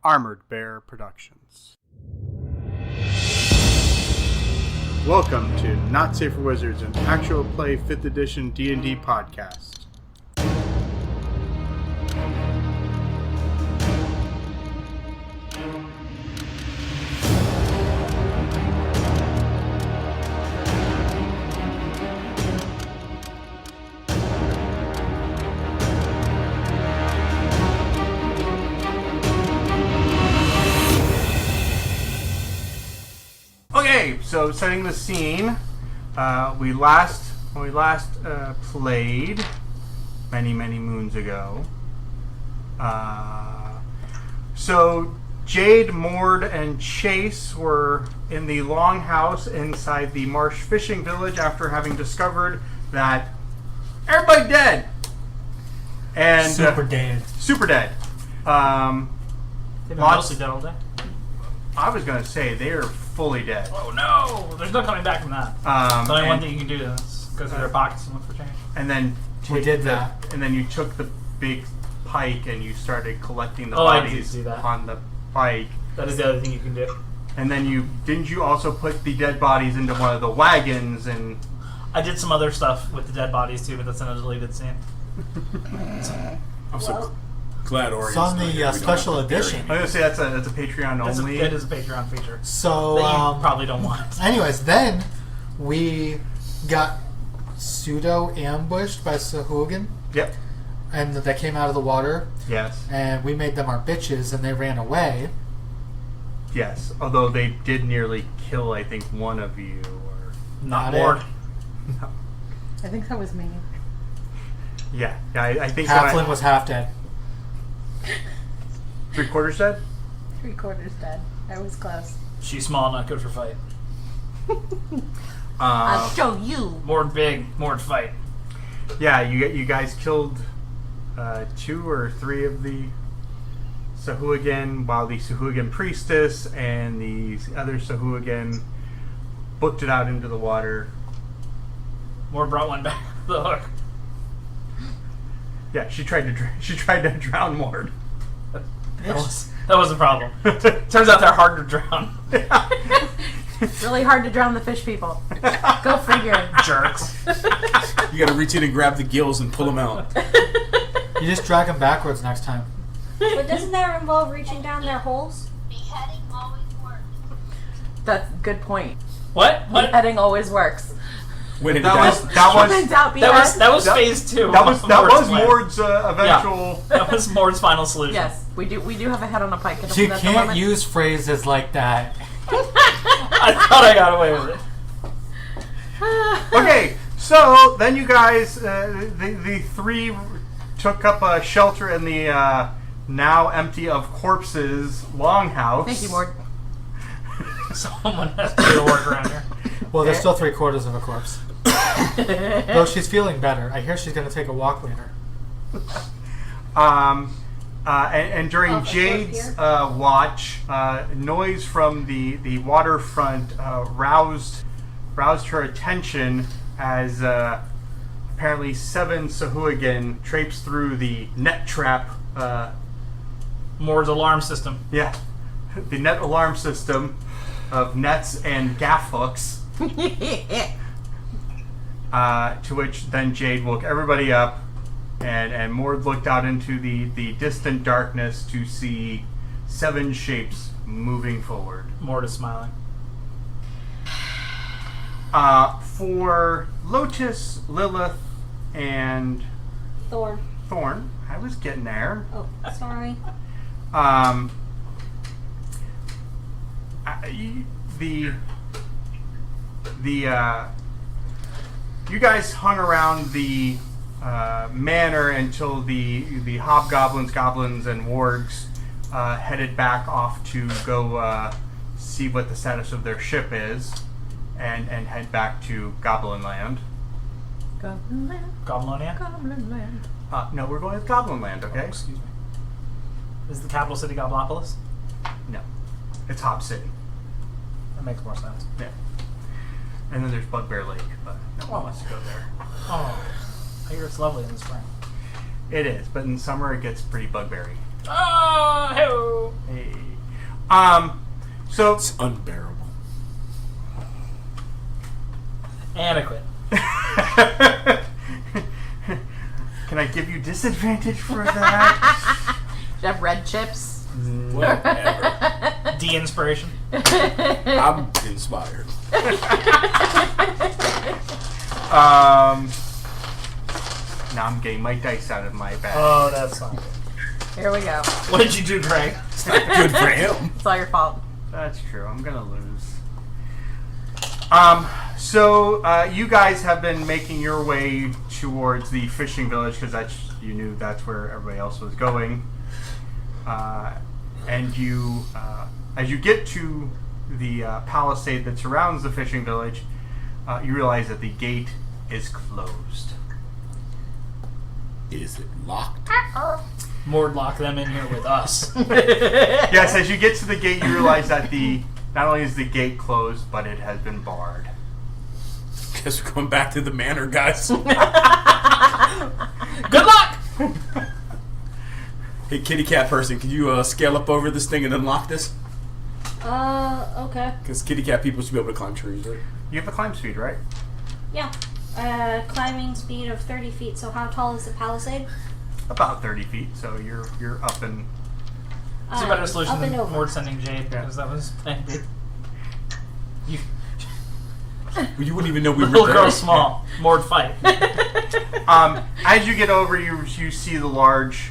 Armored Bear Productions. Welcome to Not Safe for Wizards, an actual play 5th edition D&D podcast. Okay, so setting the scene, when we last played many moons ago. So Jade, Mord, and Chase were in the longhouse inside the marsh fishing village after having discovered that everybody dead and super dead. They've been mostly dead all day. I was gonna say they are fully dead. Oh no! There's no coming back from that. The only one thing you can do is go through their pockets and look for change. And then We did that. And then you took the big pike and you started collecting the I did bodies do that. on the pike. That is the other thing you can do. And then you also put the dead bodies into one of the wagons and I did some other stuff with the dead bodies too, but that's in a deleted scene. I'm so glad Ori's It's on not the here. We don't special have to bury edition. I'm gonna say that's a Patreon only. It is a Patreon feature. So, That you probably don't want. anyways, then we got pseudo-ambushed by sahuagin, Yep. and they came out of the water, Yes. and we made them our bitches, and they ran away. Yes. Although they did nearly kill, I think, one of you. Or Not Not Mord. it. no. I think that was me. Yeah. I think Halfling was half dead. 3/4 dead. 3/4 dead. I was close. She's small, not good for fight. I'll show you. Mord big, Mord fight. Yeah. You guys killed 2 or 3 of the sahuagin, while the sahuagin priestess and the other sahuagin booked it out into the water. Mord brought one back the hook. Yeah, she tried to drown Mord. That was a problem. Turns out they're hard to drown. It's really hard to drown the fish people. Go figure. Jerks. You gotta reach in and grab the gills and pull them out. You just drag them backwards next time. But doesn't that involve reaching down their holes? Beheading always works. That's a good point. What? Beheading always works. When in That doubt. was When in doubt, That was That- phase 2. that was plan. Mord's eventual. That was Mord's final solution. Yes, we do have a head on a pike. You can't use phrases like that. I thought I got away with it. Okay, so then you guys, the 3 took up a shelter in the now empty of corpses longhouse. Thank you, Mord. Someone has to do the work around here. Well, there's still 3/4 of a corpse. Though she's feeling better. I hear she's going to take a walk later. And during Oh, Jade's watch, noise from the waterfront roused her attention as apparently 7 sahuagin traipsed through the net trap. Mord's alarm system. Yeah, the net alarm system of nets and gaff hooks. To which then Jade woke everybody up. And Mord looked out into the distant darkness to see 7 shapes moving forward. Mord is smiling. For Lotus, Lillith, and Thorn. Thorn, I was getting there. Oh, sorry. You guys hung around the manor until the hobgoblins, goblins, and wargs headed back off to go see what the status of their ship is, and head back to Goblin Land. Goblin land. Goblonia? Goblin land. No, we're going with Goblin Land, okay? Oh, excuse me. Is the capital city Goblopolis? No, it's Hob City. That makes more sense. Yeah. And then there's Bugbear Lake, but no one wants to go there. Oh, I hear it's lovely in the spring. It is, but in summer it gets pretty bugberry. Oh, hey. Hey. So It's unbearable. Adequate. can I give you disadvantage for that? You have red chips. Whatever. De-inspiration. I'm inspired. Now I'm getting my dice out of my bag. Oh, that's not good. Here we go. What did you do, Greg? It's not good for him. It's all your fault. That's true. I'm gonna lose. So you guys have been making your way towards the fishing village because you knew that's where everybody else was going. And you, as you get to the palisade that surrounds the fishing village, you realize that the gate is closed. Is it locked? Mord lock them in here with us. Yes, as you get to the gate, you realize that not only is the gate closed, but it has been barred. Guess we're going back to the manor, guys. Good luck! Hey, kitty cat person, can you scale up over this thing and unlock this? Okay. Because kitty cat people should be able to climb trees, right? You have a climb speed, right? Yeah. Climbing speed of 30 feet. So how tall is the palisade? About 30 feet, so you're up and... It's a better solution up and than over. Mord sending Jade, because that was ended. You, Well, you wouldn't even know we were little there. girl small. Mord fight. As you get over, you see the large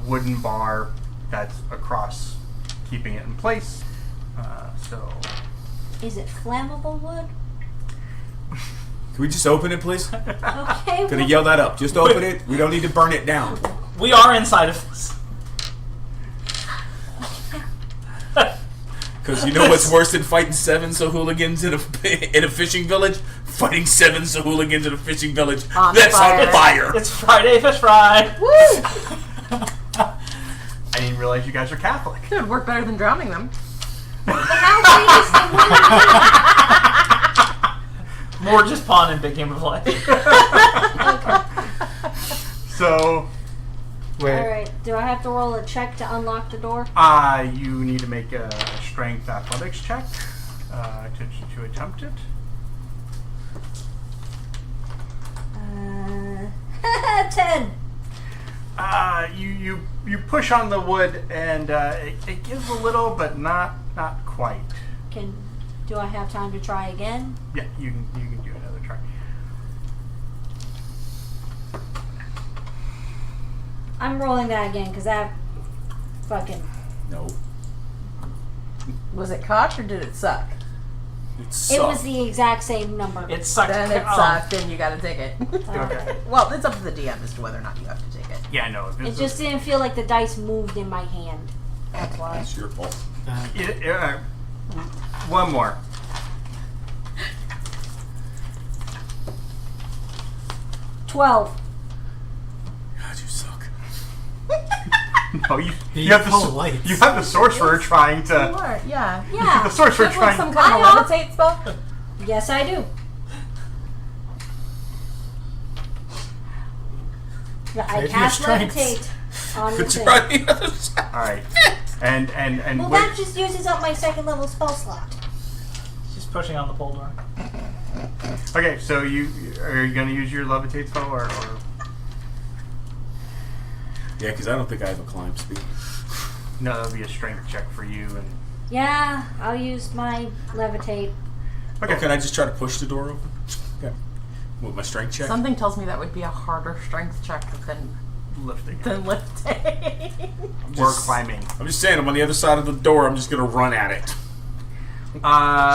wooden bar that's across, keeping it in place. So... Is it flammable wood? Can we just open it, please? Okay. Gonna yell that up. Just open it. We don't need to burn it down. We are inside of this. Because you know what's worse than fighting 7 hooligans in a fishing village? Fighting 7 hooligans in a fishing village. On That's fire. on fire. It's Friday Fish Fry. Woo! I didn't realize you guys are Catholic. It would work better than drowning them. How big is the wood? Mord just pawned in Big Game of Life. So, Wait. Alright, do I have to roll a check to unlock the door? you need to make a strength athletics check to attempt it. 10. You push on the wood and it gives a little, but not quite. Do I have time to try again? Yeah, you can do another try. I'm rolling that again because that fucking. No. Was it cocked or did it suck? It was the exact same number. It sucked. Then it Oh. sucked and you gotta take it. Okay. Well, it's up to the DM as to whether or not you have to take it. Yeah, no. It just didn't feel like the dice moved in my hand. That's why. That's your fault. One more. $12. God, you suck. No, you You have pull lights. you have the sorcerer trying to. Sure, yeah. Yeah. The sorcerer Do you have like trying. some kind of I know. levitate spell? Yes, I do. I Save your cast strengths. levitate on the But thing. you're on the other side. All right, and Well, with- that just uses up my second level spell slot. She's pushing on the pole door. okay. So are you gonna use your levitate spell or? Yeah, because I don't think I have a climb speed. No, that'll be a strength check for you. And Yeah, I'll use my levitate. okay, Oh, can I just try to push the door open? Okay. With my strength check? Something tells me that would be a harder strength check than lifting lifting. or climbing. I'm just saying, I'm on the other side of the door. I'm just going to run at it.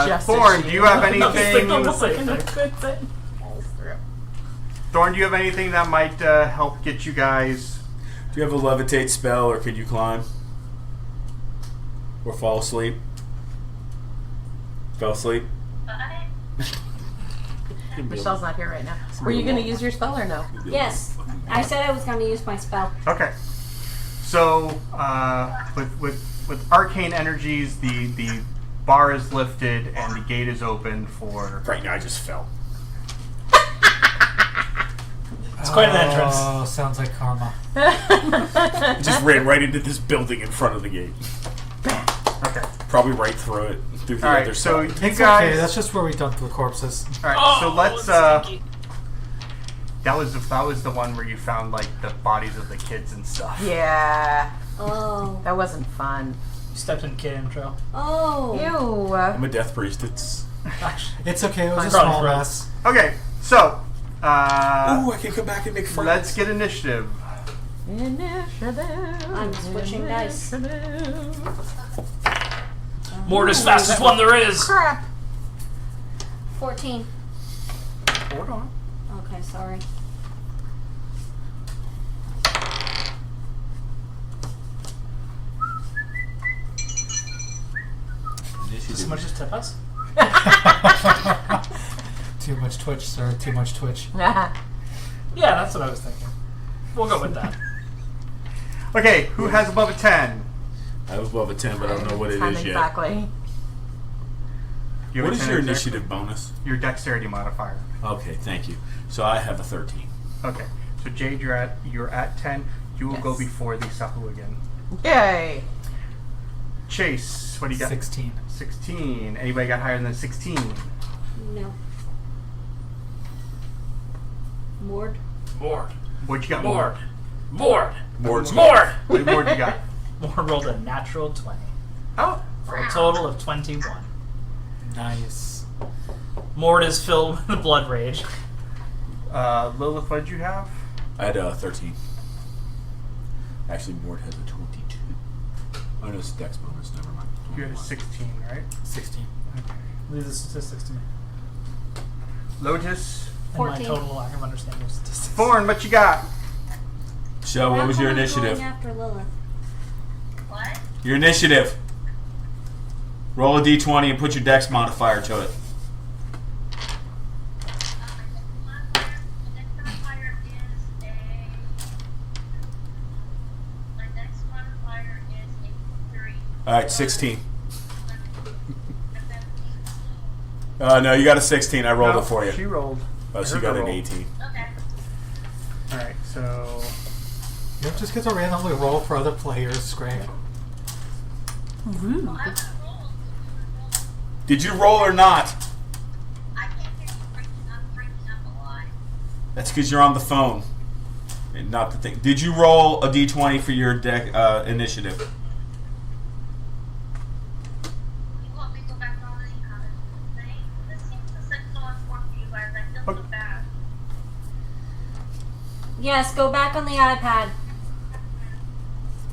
Just Thorn, as do you have I'm just thinking anything? the second I could say. Thorn, do you have anything that might help get you guys? Do you have a levitate spell, or can you climb? Or fall asleep? Fell asleep? Michelle's not here right now. Were you going to use your spell or no? Yes, I said I was going to use my spell. Okay. So with arcane energies, the bar is lifted and the gate is open for. Right now, I just fell. It's quite an entrance. Oh, sounds like karma. I just ran right into this building in front of the gate. Okay. probably right through it, through the All right, other so side. you It's guys. okay. That's just where we dump the corpses. All right, Oh, so let's. it's stinky. That was the one where you found like the bodies of the kids and stuff. Yeah, Oh. that wasn't fun. You stepped in kid intro. Oh. Ew. I'm a death priest. It's. It's okay. It was a Probably small right. mess. Okay, so Ooh, I can come back and make friends. let's get initiative. I'm switching dice. Mortis fastest one there is. Crap. 14. Hold on. Okay, sorry. Did someone just tip us? Too much Twitch, sir. Too much Twitch. Yeah, that's what I was thinking. We'll go with that. Okay, who has above a 10? I was above a 10, but I don't know what it 10 is yet. exactly. You have What a is 10 your in initiative bonus? Your dexterity modifier. Okay, thank you. So I have a 13. Okay, so Jade, you're at 10. You will go Yes. before the sahuagin. Yay. Chase, what do you got? 16. 16. Anybody got higher than 16? No. Mord. Mord. What you got? Mord. Mord. Mord's Mord. What more you got? Mord rolled a natural 20 Oh, for a total of 21. Nice. Mord is filled with blood rage. Lillith, what did you have? I had a 13. Actually, Mort has a 22. Oh, no, it's a dex bonus. Never mind. You had a 16, right? 16. Leave the statistics to me. Lotus. And my 14. total lack of understanding of statistics. Thorn, what you got? So, what was your How come I'm initiative? going after Lilith? What? Your initiative. Roll a d20 and put your dex modifier to it. The next modifier is my next modifier is a 3. Alright, 16. No, you got a 16. I rolled No, it for you. She rolled. Oh, so I you heard got her an roll. 18. Okay. Alright, so. You don't just get to randomly roll for other players, Greg. Well, I would roll. Did you roll or not? I can't hear you breaking up a lot. That's because you're on the phone. And not the thing. Did you roll a d20 for your deck initiative? You want me to go back on the thing? This seems to set so much work for you guys. I feel so bad. Yes, go back on the iPad.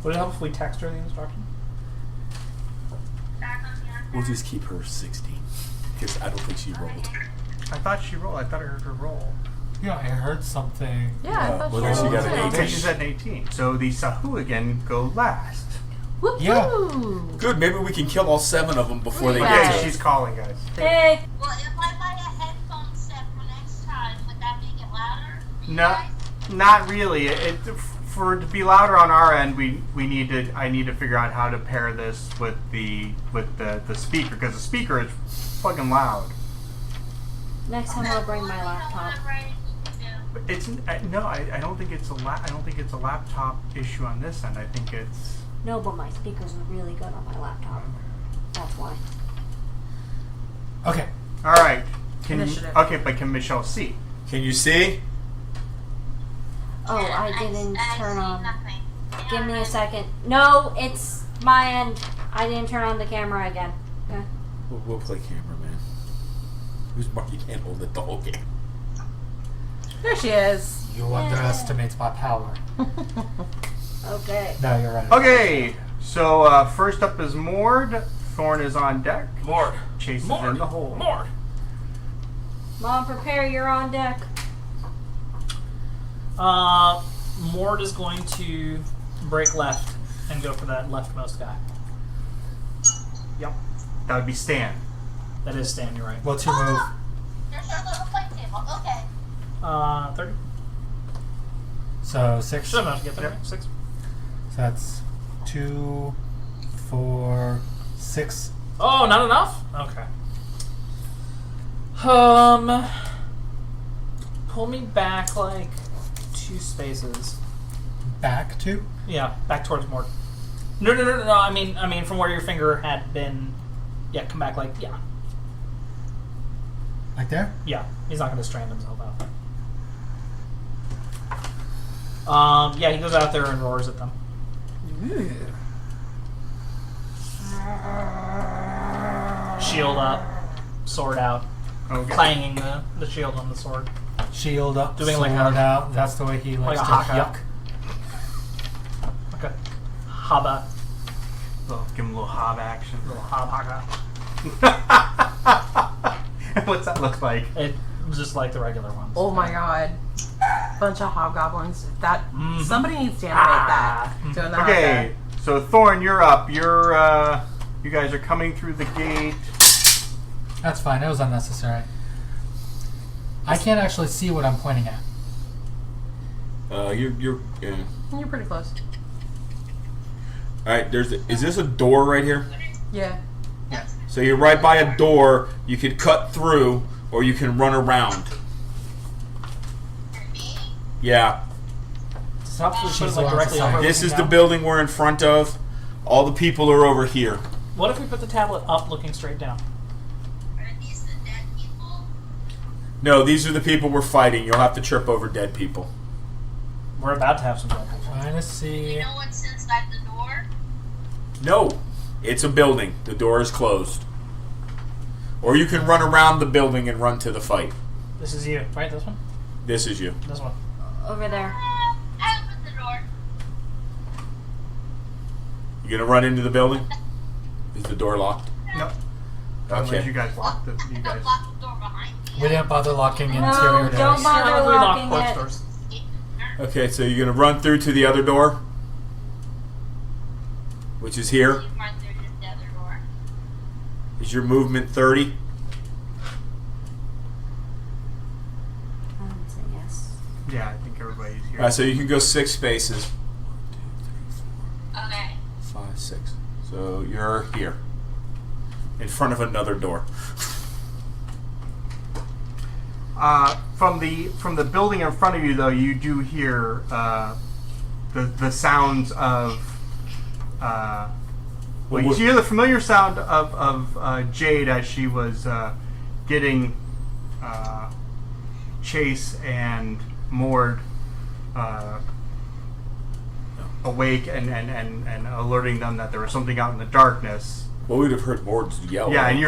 Would it help if we text her the instruction? Back on the iPad. We'll just keep her 16. Because I don't think she rolled. I thought she rolled. I thought I heard her roll. Yeah, I heard something. Yeah, I thought well, she then she rolled got an too. 18. Okay, she's at an 18. So the sahuagin go last. Whoop Yeah. woo. Good, maybe we can kill all 7 of them before they Yeah. get Okay, to she's calling, guys. Hey. Well, if I buy a headphone set for next time, would that make it louder? for you No, guys? not really. For it to be louder on our end, I need to figure out how to pair this with the speaker, because the speaker is fucking loud. Next time I'll bring my laptop. Whatever I need to do. It's no, I don't think it's I don't think it's a laptop issue on this end. I think it's No, but my speakers are really good on my laptop. That's why. Okay. all right. Initiative. Okay, but can Michelle see? Can you see? Oh, Yeah, I didn't turn see on. nothing. Give me a second. No, it's my end. I didn't turn on the camera again. Okay. We'll play cameraman. Who's Mark? You can't hold it the whole game. There she is. You underestimate my power. Okay. No, you're right. Okay, so first up is Mord. Thorn is on deck. Mord. Chase is Mord. in the hole. Mord. Mom, prepare. You're on deck. Mord is going to break left and go for that leftmost guy. Yep, that would be Stan. That is Stan, you're right. What's your move? There's your little play table. Okay. 30. So 6. Should have enough to get there, right? 6. So that's 2, 4, 6. Oh, not enough? Okay. Pull me back like 2 spaces. Back 2. Yeah, back towards Mord. No. I mean, from where your finger had been. Yeah, come back. Like, yeah. Like there? Yeah, he's not going to strand himself out. Yeah, he goes out there and roars at them. Shield up, sword out, Okay. clanging the shield on the sword. Shield up, Doing sword like a- out. That's the way he likes like a to haka. yuck. Okay. Haba. Give him a little hob action. Little hob haka. What's that look like? It's just like the regular ones. Oh my god. Bunch of hobgoblins. That Mhm. somebody needs to animate that. Doing that. Okay, so Thorn, you're up. You guys are coming through the gate. That's fine. It was unnecessary. I can't actually see what I'm pointing at. You're. Yeah. You're pretty close. All right. Is this a door right here? Yeah. So you're right by a door. You could cut through, or you can run around. Yeah. Stop put She's it like directly on the over. side. This is the down. building we're in front of. All the people are over here. What if we put the tablet up, looking straight down? Are these the dead people? No, these are the people we're fighting. You'll have to trip over dead people. We're about to have some trouble. Trying to see. You know what's inside the door? No, it's a building. The door is closed. Or you can run around the building and run to the fight. This is you, right? This one? This is you. This one. Over there. I opened the door. You gonna run into the building? Is the door locked? No. Unless Okay. you guys locked it. You guys. Don't lock the door behind me. We didn't bother locking No, interior don't doors. bother Yeah, we lock locking porch it. doors. Okay, so you're gonna run through to the other door, which is here. You run through to the other door. Is your movement 30? I would say yes. Yeah, I think everybody's here. Alright, so you can go 6 spaces. Okay. 5, 6. So you're here. In front of another door. From the building in front of you, though, you do hear the sounds of. Well, you hear the familiar sound of Jade as she was getting Chase and Mord awake and alerting them that there was something out in the darkness. Well, we'd have heard Mord's yell. Yeah, and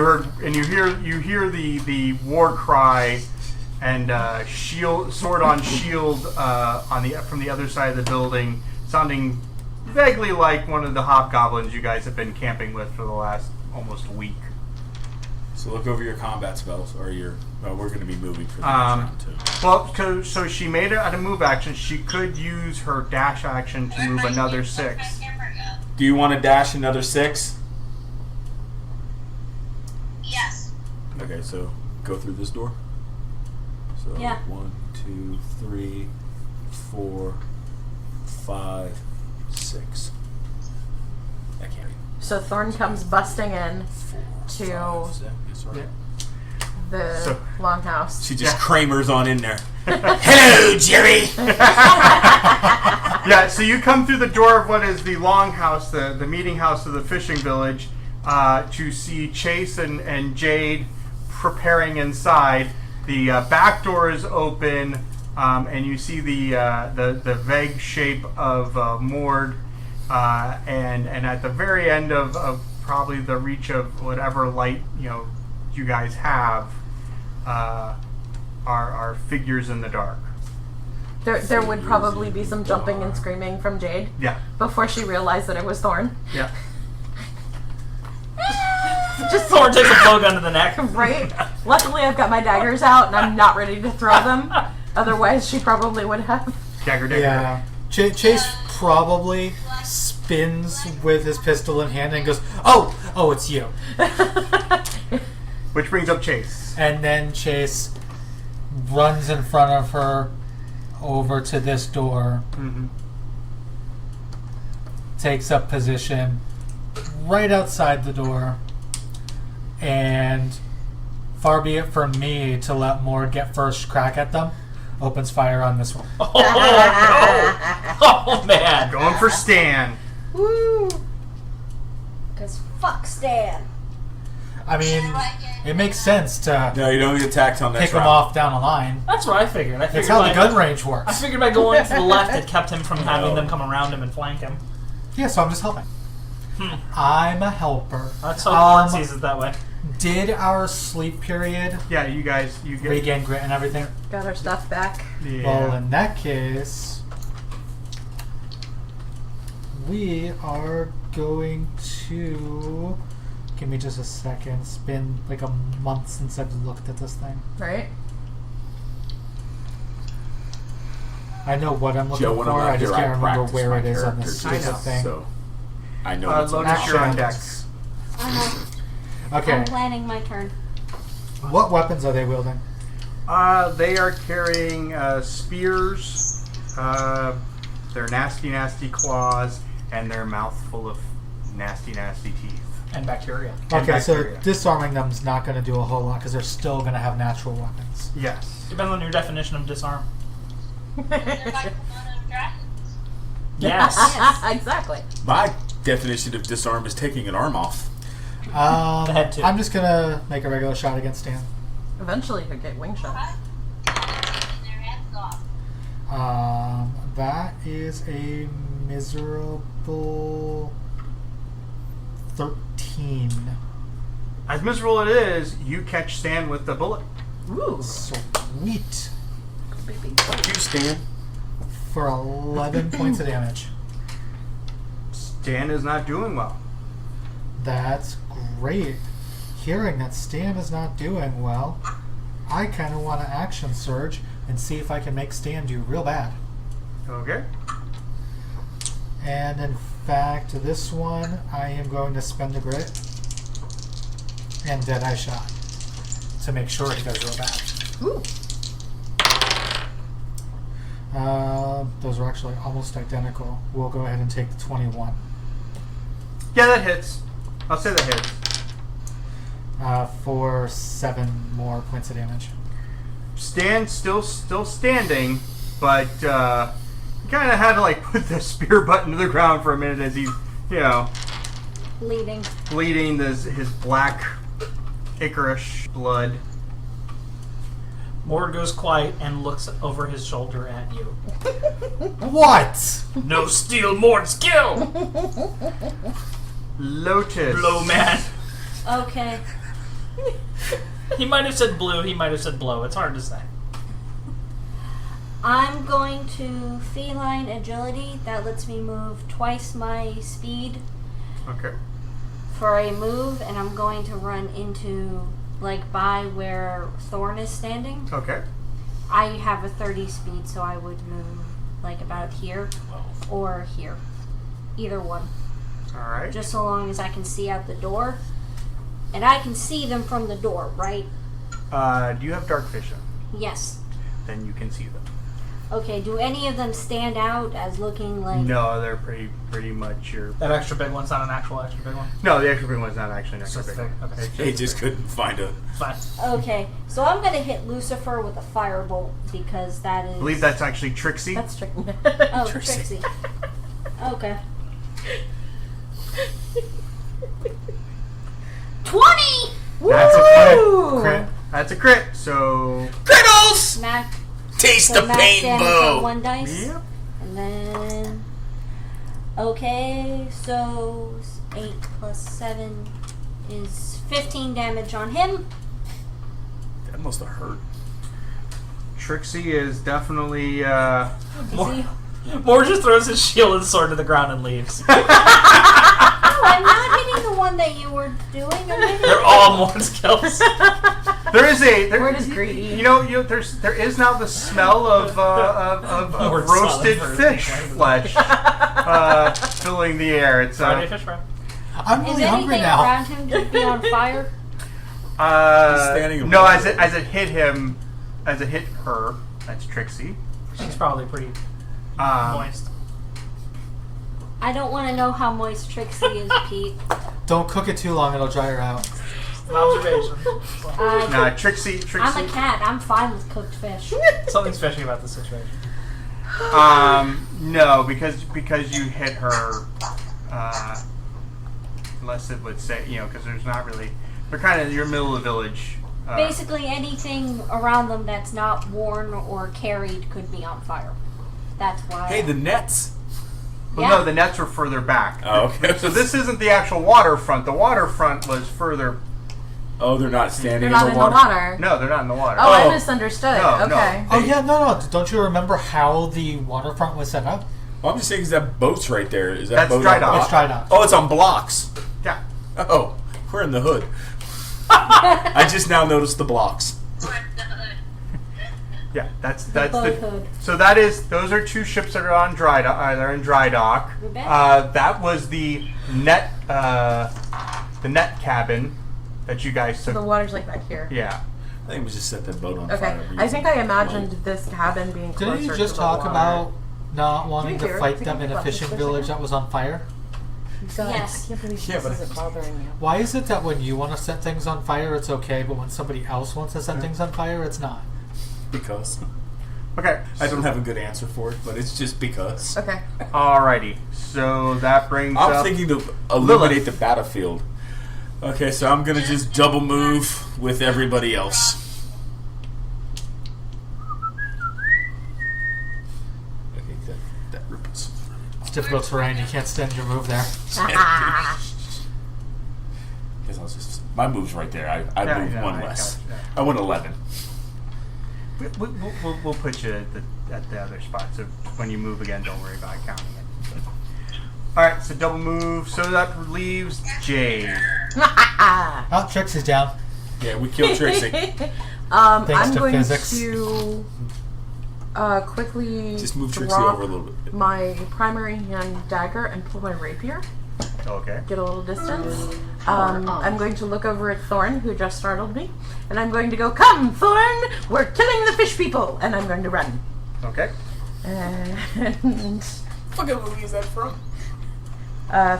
you hear the war cry and sword on shield from the other side of the building, sounding vaguely like one of the hobgoblins you guys have been camping with for the last almost week. So look over your combat spells, or your. Well, we're going to be moving for the next round too. Well, so she made it at a move action. She could use her dash action to move another 6. Do you want to dash another 6? Yes. Okay, so go through this door. So Yeah. 1, 2, 3, 4, 5, 6. I can't even. So Thorn comes busting in 4, To- 5, 6. That's right. the So- longhouse. She just Kramers on in there. Hello, Jerry. Yeah, so you come through the door of what is the longhouse, the meeting house of the fishing village, to see Chase and Jade preparing inside. The back door is open, and you see the vague shape of Mord, and at the very end of probably the reach of whatever light you guys have, are figures in the dark. There would probably be some jumping and screaming from Jade Yeah, before she realized that it was Thorn. yeah. Just Thorn takes a blow gun to the neck. right. Luckily, I've got my daggers out and I'm not ready to throw them. Otherwise, she probably would have. Dagger. Yeah. Chase probably spins with his pistol in hand and goes, "Oh, it's you." Which brings up Chase. And then Chase runs in front of her over to this door, Mm-hmm. takes up position right outside the door, and far be it from me to let Mord get first crack at them, opens fire on this one. Oh, no. Oh, man. Going for Stan. Woo! Fuck Stan. I mean, it makes sense to No, you don't get attacked on that pick him off down the line. That's what I figured. I figured It's how the by- gun range I works. figured by going to the left, it kept him from having No. them come around him and flank him. Yeah, so I'm just helping. I'm a helper. That's how Thorn sees it that way. Did our sleep period Yeah, you guys, you get. regain grit and everything? Got our stuff back. Yeah. Well, in that case, we are going to. Give me just a second. It's been like a month since I've looked at this thing. Right? I know what I'm looking Joe, when for. I'm I out just here, can't I remember practice where my it is on this character stupid too, thing. So I know it's Lotus, you're on Actions. decks. Okay. I'm planning my turn. What weapons are they wielding? They are carrying spears, their nasty, nasty claws, and their mouth full of nasty, nasty teeth. And bacteria. And Okay, so bacteria. disarming them's not going to do a whole lot because they're still going to have natural weapons. Yes. Depends on your definition of disarm. They're like one of dragons. Yes. Exactly. My definition of disarm is taking an arm off. The head too. I'm just going to make a regular shot against Stan. Eventually, you could get wing shots. And their heads off. That is a miserable 13. As miserable it is, you catch Stan with the bullet. Ooh. Sweet. Baby. You stand. For 11 points of damage. Stan is not doing well. That's great. Hearing that Stan is not doing well, I kind of want to action surge and see if I can make Stan do real bad. Okay. And in fact, this one, I am going to spend the grit and Deadeye Shot to make sure he does real bad. Ooh. Those are actually almost identical. We'll go ahead and take the 21. Yeah, that hits. I'll say that hits. For 7 more points of damage. Stan's still standing, but you kind of had to like put the spear butt into the ground for a minute as he's, Bleeding. bleeding his black Icarus blood. Mord goes quiet and looks over his shoulder at you. What? No steal Mord's skill! Lotus. Blow man. Okay. He might have said blue, he might have said blow. It's hard to say. I'm going to feline agility. That lets me move twice my speed Okay. for a move, and I'm going to run into, by where Thorn is standing. Okay. I have a 30 speed, so I would move, about here or here. Either one. All right. Just so long as I can see out the door. And I can see them from the door, right? Do you have dark vision? Yes. Then you can see them. Okay, do any of them stand out as looking like... No, they're pretty much your. That extra big one's not an actual extra big one. No, the extra big one's not actually an extra It's big just one. big, okay. It's He just couldn't find a. Fine. Okay, so I'm going to hit Lucifer with a firebolt because that is... I believe that's actually Trixie. That's tricky. Oh, Trixie. Okay. 20! That's a crit. Crit. That's a crit. So. Crittles! Mac. Taste So the max damage on painbow! one dice. Yep. And then... Okay, so 8 plus 7 is 15 damage on him. That must have hurt. Trixie is definitely. Is he... Mord just throws his shield and sword to the ground and leaves. Oh, I'm not hitting the one that you were doing. I'm hitting They're all Mord's kills. There is a. Word is greedy. There is now the smell of More roasted solid fish version. flesh filling the air. It's Friday fish fry. I'm Is really hungry anything now. around him to be on fire? standing no, above as it hit him, as it hit her. That's Trixie. She's probably pretty moist. I don't want to know how moist Trixie is, Pete. Don't cook it too long, it'll dry her out. An observation. Nah, Trixie. I'm a cat. I'm fine with cooked fish. Something's fishy about the situation. No, because you hit her. unless it would say, because there's not really. They're kind of your middle of the village. Basically, anything around them that's not worn or carried could be on fire. That's why. Hey, the nets. Well, Yeah. no, the nets are further back. Oh, okay. So this isn't the actual waterfront. The waterfront was further. Oh, they're not standing They're not in the water. No, they're not in the water. Oh, Oh. I misunderstood. No, no. Okay. Oh yeah, no. Don't you remember how the waterfront was set up? Well, I'm just saying, is that boat's right there? Is that That's boat dry on dock. block? It's dried up. Oh, it's on blocks. Yeah. Oh, we're in the hood. I just now noticed the blocks. Yeah, that's boat the. hood. So those are two ships that are on dry dock. They're in dry dock. You bet. That was the net cabin that you guys So took. the water's like back here. Yeah. I think we just set that boat on Okay. fire. I think I imagined this cabin being closer Didn't you to just the talk water. about not wanting To be to fair, fight we them can in think a about this fishing for a village second. that was on fire? God, Yes. I can't believe Yeah, this but- isn't bothering you. Why is it that when you want to set things on fire, it's okay, but when somebody else wants to set things on fire, it's not? Because Okay. I don't have a good answer for it, but it's just because. Okay. Alrighty. So that brings I'm up. thinking to illuminate Lillith. the battlefield. Okay, so I'm gonna just double move with everybody else. Okay, that ripples. It's difficult terrain. You can't stand your move there. Because I was just my move's right there. I Yeah, moved yeah, one I less. got you. I went 11. We'll put you at the other spot. So when you move again, don't worry about counting it. All right. So double move. So that leaves Jade. Oh, Trixie's down. Yeah, we killed Trixie. Thanks I'm to going physics. to quickly Just move Trixie drop over a little bit. my primary hand dagger and pull my rapier. Okay. Get a little distance. I'm going to look over at Thorn, who just startled me, and I'm going to go, "Come, Thorn! We're killing the fish people!" And I'm going to run. Okay. And What movie is that from?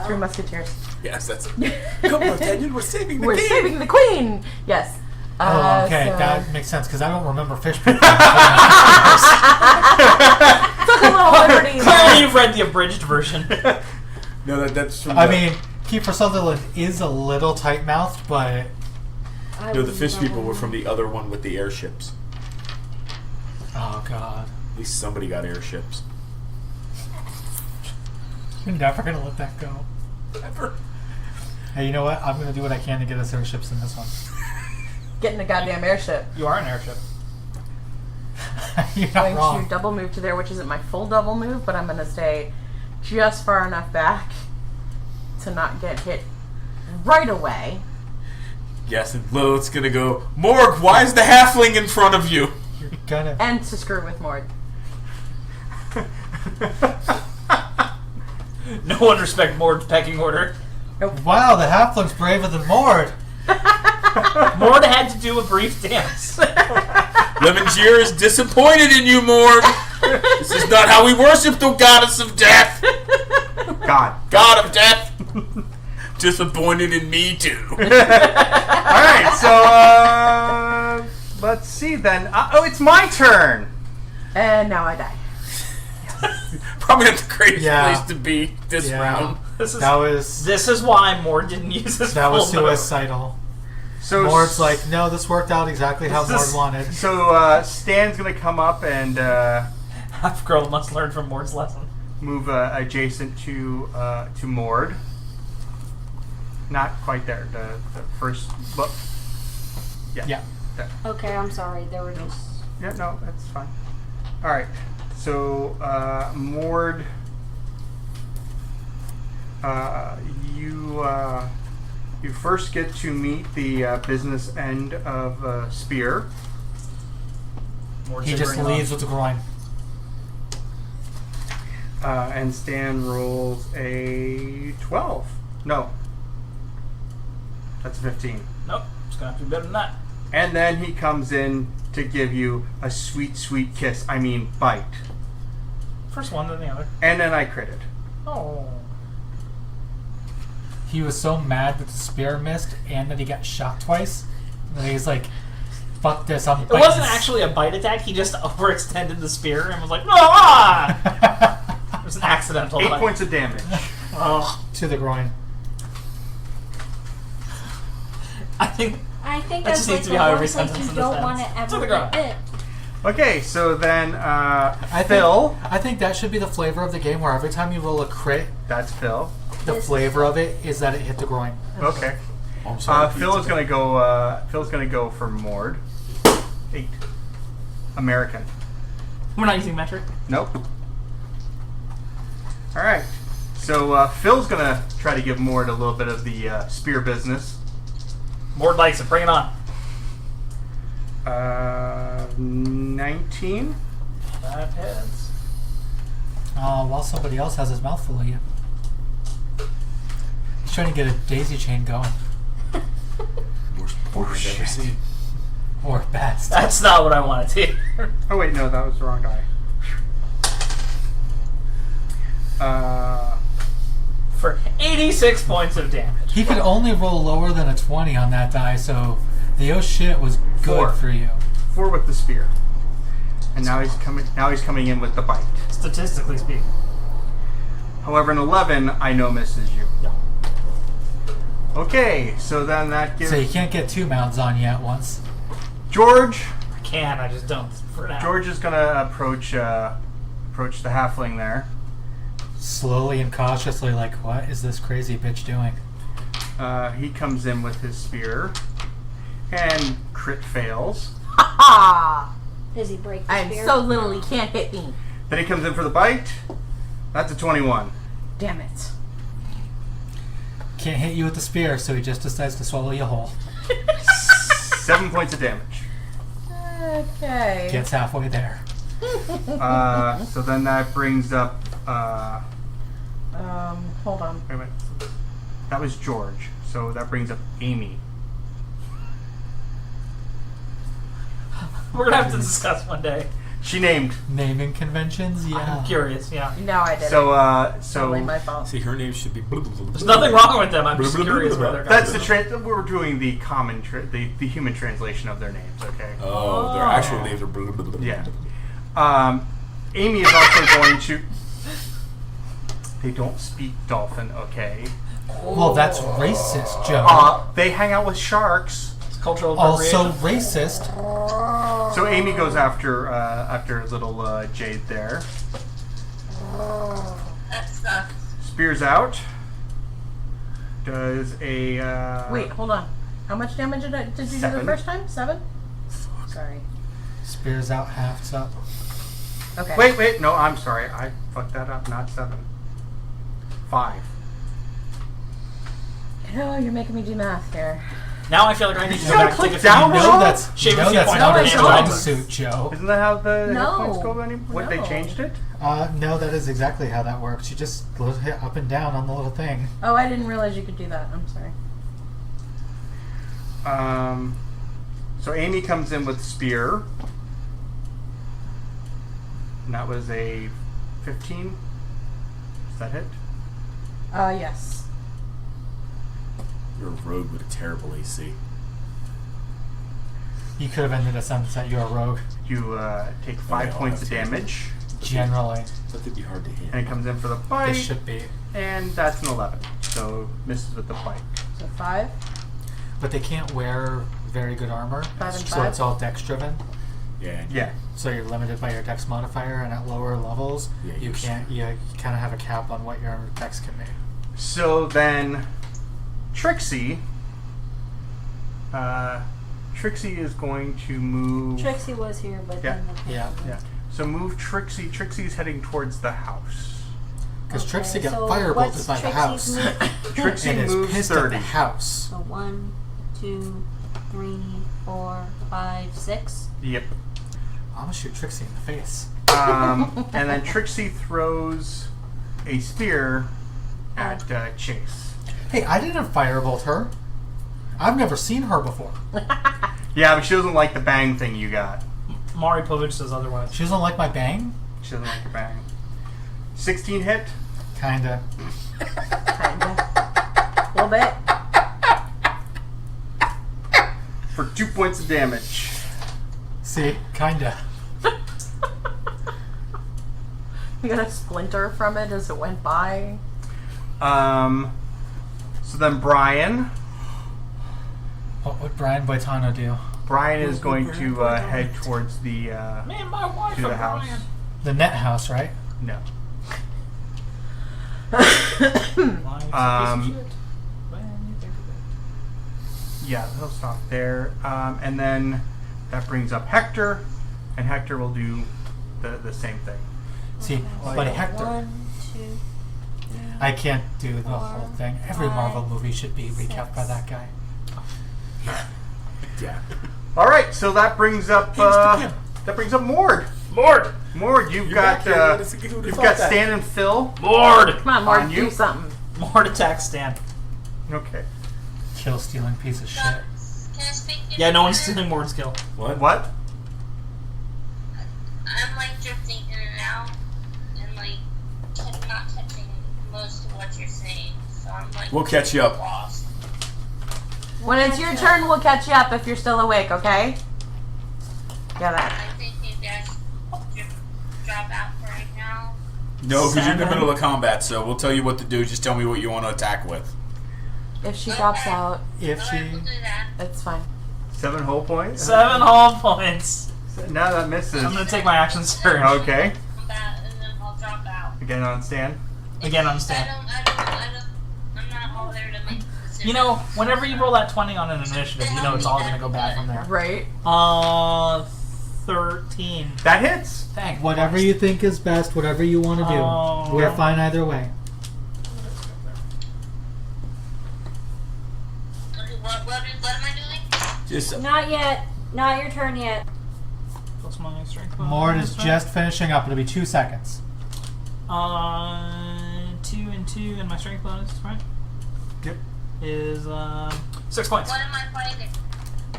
Three Musketeers. Yes, that's it. Come on, Daniel, we're saving the We're king. saving the queen. Yes. Oh, okay, so- that makes sense because I don't remember fish people. Took a little liberty. Clearly, you've read the abridged version. No, that's from. I the- mean, Kiefer Sutherland is a little tight-mouthed, but I no, the was fish people wrong. were from the other one with the airships. oh god, At least somebody got airships. you're never gonna let that go. Ever. Hey, you know what? I'm gonna do what I can to get us airships in this one. Get in a goddamn airship. You are an airship. You're not Going wrong. to double move to there, which isn't my full double move, but I'm going to stay just far enough back to not get hit right away. Yes, and Lilith's gonna go, Morg, why is the halfling in front of you? You're gonna. And to screw with Mord. No one respect Mord's pecking order. Wow, the halfling's braver than Mord. Mord had to do a brief dance. Lemongier is disappointed in you, Morg. This is not how we worship the goddess of death. God of death. Disappointed in me too. All right. So let's see then. Oh, it's my turn. And now I die. Probably not the greatest Yeah. place to be this Yeah. round. This is This was why Mord didn't use his that was full move. suicidal. So Mord's like, no, this worked out exactly how Mord wanted. So Stan's gonna come up and Half girl must learn from Mord's lesson. move adjacent to Mord. Not quite there. The first. Look. Yeah. There. Okay, I'm sorry. There were just. Yeah. No, that's fine. All right. So Mord. You first get to meet the business end of Spear. Mord He should just bring it leaves on. with the groin. And Stan rolls a 12. No. That's a 15. Nope, it's gonna have to be better than that. And then he comes in to give you a sweet, sweet kiss. I mean, bite. First one, then the other. And then I critted. Oh. He was so mad that the spear missed and that he got shot twice that he's like, fuck this, I'm It biting wasn't this." actually a bite attack. He just overextended the spear and was like, ah! It was an accidental 8 bite. points of damage. Oh. to the groin. I think I think That that's just like needs to the be how one every place sentence you in this don't want ends. to To ever the ground. get bit. Okay, so then I Phil. think, I think that should be the flavor of the game, where every time you roll a crit, That's Phil. the This- flavor of it is that it hit the groin. Okay. I'm sorry, Phil pizza. is gonna go. Phil's gonna go for Mord. 8. American. we're not using metric. Nope. All right. So Phil's gonna try to give Mord a little bit of the spear business. Mord likes it. Bring it on. 19. That hits. While somebody else has his mouth full of you. He's trying to get a daisy chain going. Worst porn I've ever seen. Or best. That's not what I wanted to hear. Oh wait, no, that was the wrong die. For 86 points of damage. He could only roll lower than a 20 on that die, so the oh shit was good 4. for you. 4 with the spear. And now he's coming in with the bite. Statistically speaking. However, an 11 I know misses you. Yeah. Okay, so then that gives So you can't get 2 mounds on you at once. George. I can, I just don't for now. George is gonna approach the halfling there. Slowly and cautiously, like, what is this crazy bitch doing? He comes in with his spear and crit fails. Ha! Does he break the I'm spear? so little he can't hit me. Then he comes in for the bite. That's a 21. Damn it. Can't hit you with the spear, so he just decides to swallow you whole. 7 points of damage. Okay. Gets halfway there. So then that brings up. Hold on. Wait a minute. That was George. So that brings up Amy. We're gonna have to discuss one day. She named. Naming conventions? Yeah. I'm curious, yeah. No, I didn't. So Totally my fault. See, her name should be. There's nothing wrong with them, I'm just curious where they're going. that's the we're doing the common the human translation of their names. Okay. Oh, their actual names are. Yeah. Amy is also going to. They don't speak dolphin. Okay. Well, that's racist, Joe. They hang out with sharks. It's cultural Also appropriation. racist. So Amy goes after little Jade there. That sucks. Spears out. Does a Wait, hold on. How much damage did you do the 7. first time? 7? Sorry. Spears out, halves up. Okay. Wait, no, I'm sorry. I fucked that up. Not 7. 5. Oh, you're making me do math here. Now I feel like I need to You go gotta back and click take a down few on No, it. that's, Shave a no, few that's points not off a the strong damage. suit, Joe. Isn't that how the No. hit points go anymore? What, they No. changed it? No, that is exactly how that works. You just hit up and down on the little thing. Oh, I didn't realize you could do that. I'm sorry. So Amy comes in with spear. And that was a 15. Does that hit? Yes. You're a rogue with a terrible AC. You could have ended a sentence that you're a rogue. You take 5 Yeah, points of I'll have to. damage. Generally. But they'd be hard to hit. And it comes in for the This bite. should be. And that's an 11. So misses with the bite. So 5. But they can't wear very good armor. 5 and So 5. it's all dex driven. Yeah. Yeah. So you're limited by your dex modifier, and at lower levels, Yeah, you you're can't. You kind of have a cap on what your dex can make. So then Trixie. Trixie is going to move. Trixie was here, but Yeah. then the Yeah. Yeah. So move Trixie. Trixie's heading towards the house. Because Okay, Trixie got so firebolted what's by the Trixie's house. move? Trixie And is moves pissed 30. at the house. So 1, 2, 3, 4, 5, 6. Yep. I'm gonna shoot Trixie in the face. And then Trixie throws a spear at Chase. Hey, I didn't firebolt her. I've never seen her before. Yeah, but she doesn't like the bang thing you got. Mari Povich says otherwise. She doesn't like my bang? She doesn't like the bang. 16 hit. Kinda. Kinda. A little bit. For 2 points of damage. See? Kinda. You got a splinter from it as it went by. So then Brian. What would Brian Boitano do? Brian is going to head towards the Man, my wife to the and house. Brian. The net house, right? No. Life's a piece of Um, shit. When you think of it. Yeah, he'll stop there. And then that brings up Hector, and Hector will do the same thing. See, but Hector, 1, 2, I can't do the whole 4, thing. Every 5, Marvel movie should be recapped by 6. that guy. Yeah. All right, so that brings up Mord. Lord! Mord, you've got Stan and Phil. Lord! Come on, Mark, On you? do something. More attack stand. Okay. Kill stealing piece of shit. Can I speak to Yeah, no one's you? stealing Mord's kill. What? I'm like drifting in and out, and like not catching most of what you're saying. So I'm like We'll catch you up. lost. When it's your turn, we'll catch you up if you're still awake, okay? Yeah, that. I think maybe I should drop out for right now. No, because you're in the 7. middle of combat, so we'll tell you what to do. Just tell me what you want to attack with. If she drops out, If Alright, she... we'll do that. it's fine. 7 whole points? 7 whole points. Now that misses. I'm gonna take my action surge. Okay. Combat, and then I'll drop out. Again on Stan. Again on I Stan. don't, I'm not all there to make the decision. You know, whenever you roll that 20 on an initiative, you know it's all gonna go bad from there. Right? 13. That hits. Thank Whatever Christ. you think is best, whatever you want to do. Oh. We're fine either way. What am I doing? Just Not yet. Not your turn yet. Plus my strength. Mord is bonus, right? just finishing up. It'll be 2 seconds. 2 and 2, and my strength bonus, right? Yep. Is 6 points. What am I fighting?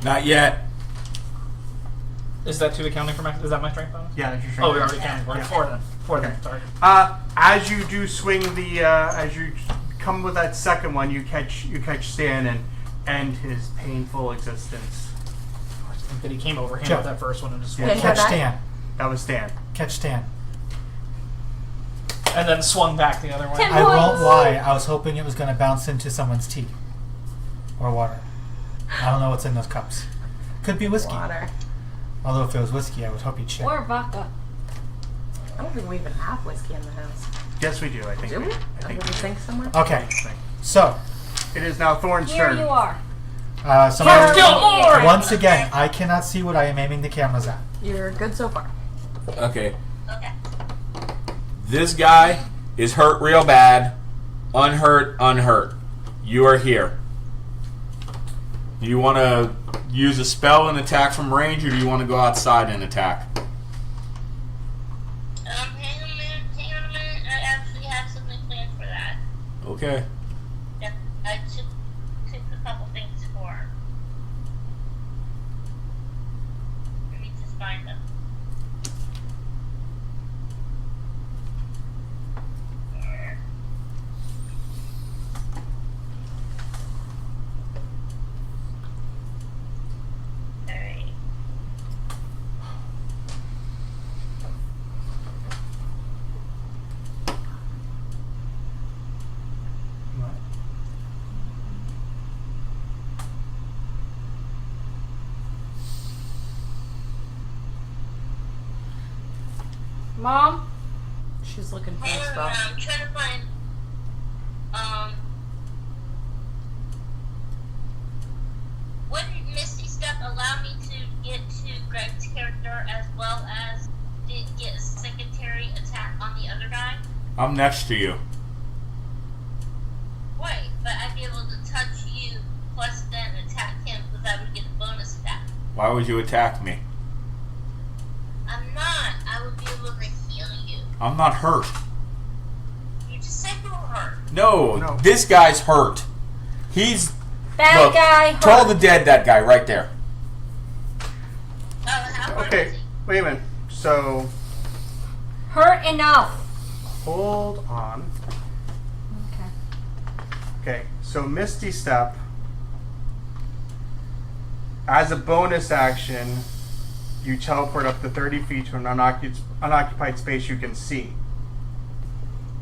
not yet. Is that 2 accounting for my? Is that my strength bonus? Yeah, that's your Oh, strength. we already counted for it. Yeah. 4 then. 4 then. Okay. Sorry. As you do swing the, as you come with that second one, you catch Stan and end his painful existence. I think that he came over, handled Sure. that first one, and just Yeah, swung. you Catch got that? Stan. That was Stan. Catch Stan. And then swung back the other way. Tim- I won't Points. lie. I was hoping it was going to bounce into someone's tea. Or water. I don't know what's in those cups. Could be whiskey. Water. Although if it was whiskey, I would hope you'd share. Or vodka. I don't think we even have whiskey in the house. Yes, we do. I think. Do we? I Under think the we do. sink somewhere? Okay, so It is now Thorn's Here turn. you are. somebody, Kill Mord! once again, I cannot see what I am aiming the cameras at. You're good so far. Okay. Okay. This guy is hurt real bad. Unhurt. You are here. Do you want to use a spell and attack from range, or do you want to go outside and attack? Hang on a minute. I actually have something planned for that. Okay. Yep. I took a couple things for. Let me just find them. Alright. Mom? She's looking for a Hang on, spell. I'm trying to find. Wouldn't Misty Step allow me to get to Greg's character as well as get a secondary attack on the other guy? I'm next to you. Wait, but I'd be able to touch you plus then attack him because I would get a bonus attack. Why would you attack me? I'm not. I would be able to heal you. I'm not hurt. You just said you were hurt. No. This guy's hurt. He's Bad look, guy. to all hurt. the dead. That guy right there. Oh, how hurt is Okay. he? Wait a minute. So Hurt enough. hold on. Okay. Okay. So Misty Step. As a bonus action, you teleport up to 30 feet to an unoccupied space you can see.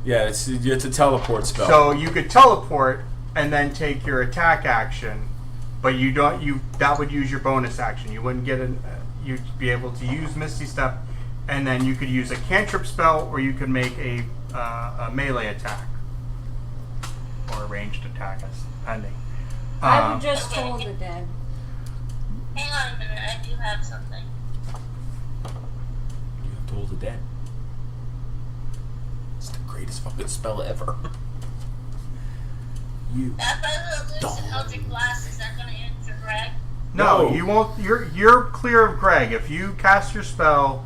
Yeah, it's a teleport spell. So you could teleport and then take your attack action, but you don't. That would use your bonus action. You wouldn't get an. You'd be able to use Misty Step, and then you could use a cantrip spell, or you could make a melee attack or a ranged attack, as depending. I would just toll the dead. Hang on a minute, I do have something. You have Toll the Dead. It's the greatest fucking spell ever. You. If I lose an Eldritch Blast, is that going to injure Greg? No, No. you won't. You're clear of Greg. If you cast your spell,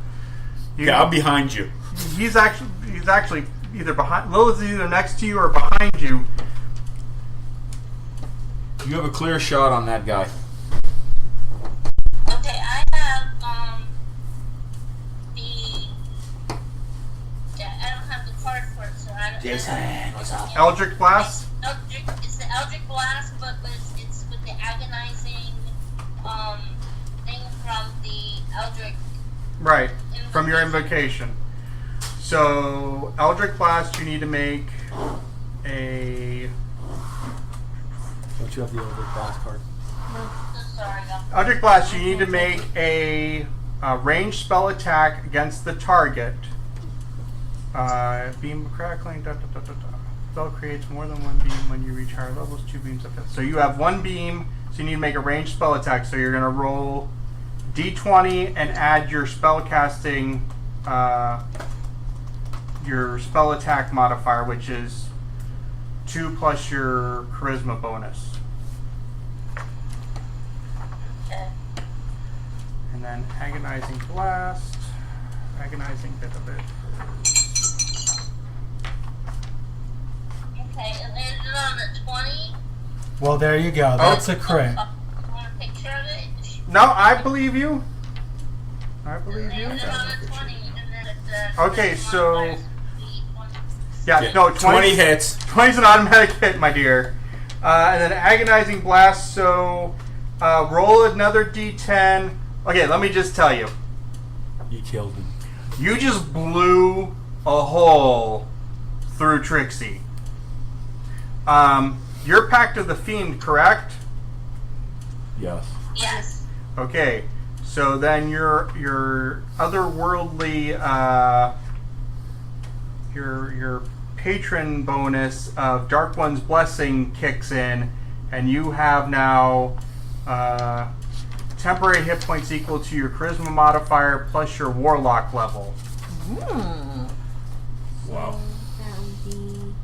Yeah, I'm behind you. he's actually either behind. Lilith's either next to you or behind you. You have a clear shot on that guy. Okay, I have, I don't have the card for it, so I don't Jason, what's up? Eldritch Blast. It's the Eldritch Blast, but it's with the agonizing, thing from the Eldritch. Right, from your invocation. So, Eldritch Blast, you need to make a... Don't you have the Eldritch Blast card? So sorry, Eldritch Blast, you need to make a ranged spell attack against the target. Beam of crackling, Spell creates more than one beam when you reach higher levels, 2 beams of it. So you have 1 beam, so you need to make a ranged spell attack. So you're going to roll d20 and add your spell casting, your spell attack modifier, which is 2 plus your charisma bonus. okay. And then agonizing blast, agonizing bit of it. Okay, it landed on the 20. Well, there you go. That's a crit. Want a picture of it? No, I believe you. I believe you. Landed on the 20, and then it's Okay, so- modifiers, the 20. Yeah, no, 20 hits. 20's an automatic hit, my dear. And then agonizing blast. So roll another d10. Okay, let me just tell you. You killed him. You just blew a hole through Trixie. You're Pact of the Fiend, correct? Yes. Yes. Okay, so then your otherworldly your patron bonus of Dark One's Blessing kicks in, and you have now temporary hit points equal to your charisma modifier plus your warlock level. Wow. That would be.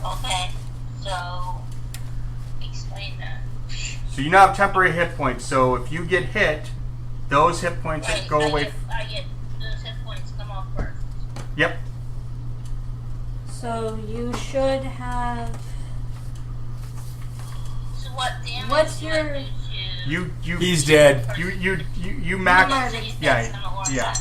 Okay, so explain that. So you now have temporary hit points. So if you get hit, those hit points Right, go I away. get, I get those hit points come off first. Yep. So you should have. So what damage What's do your- I do to... You He's dead. you max. Marty. Yeah.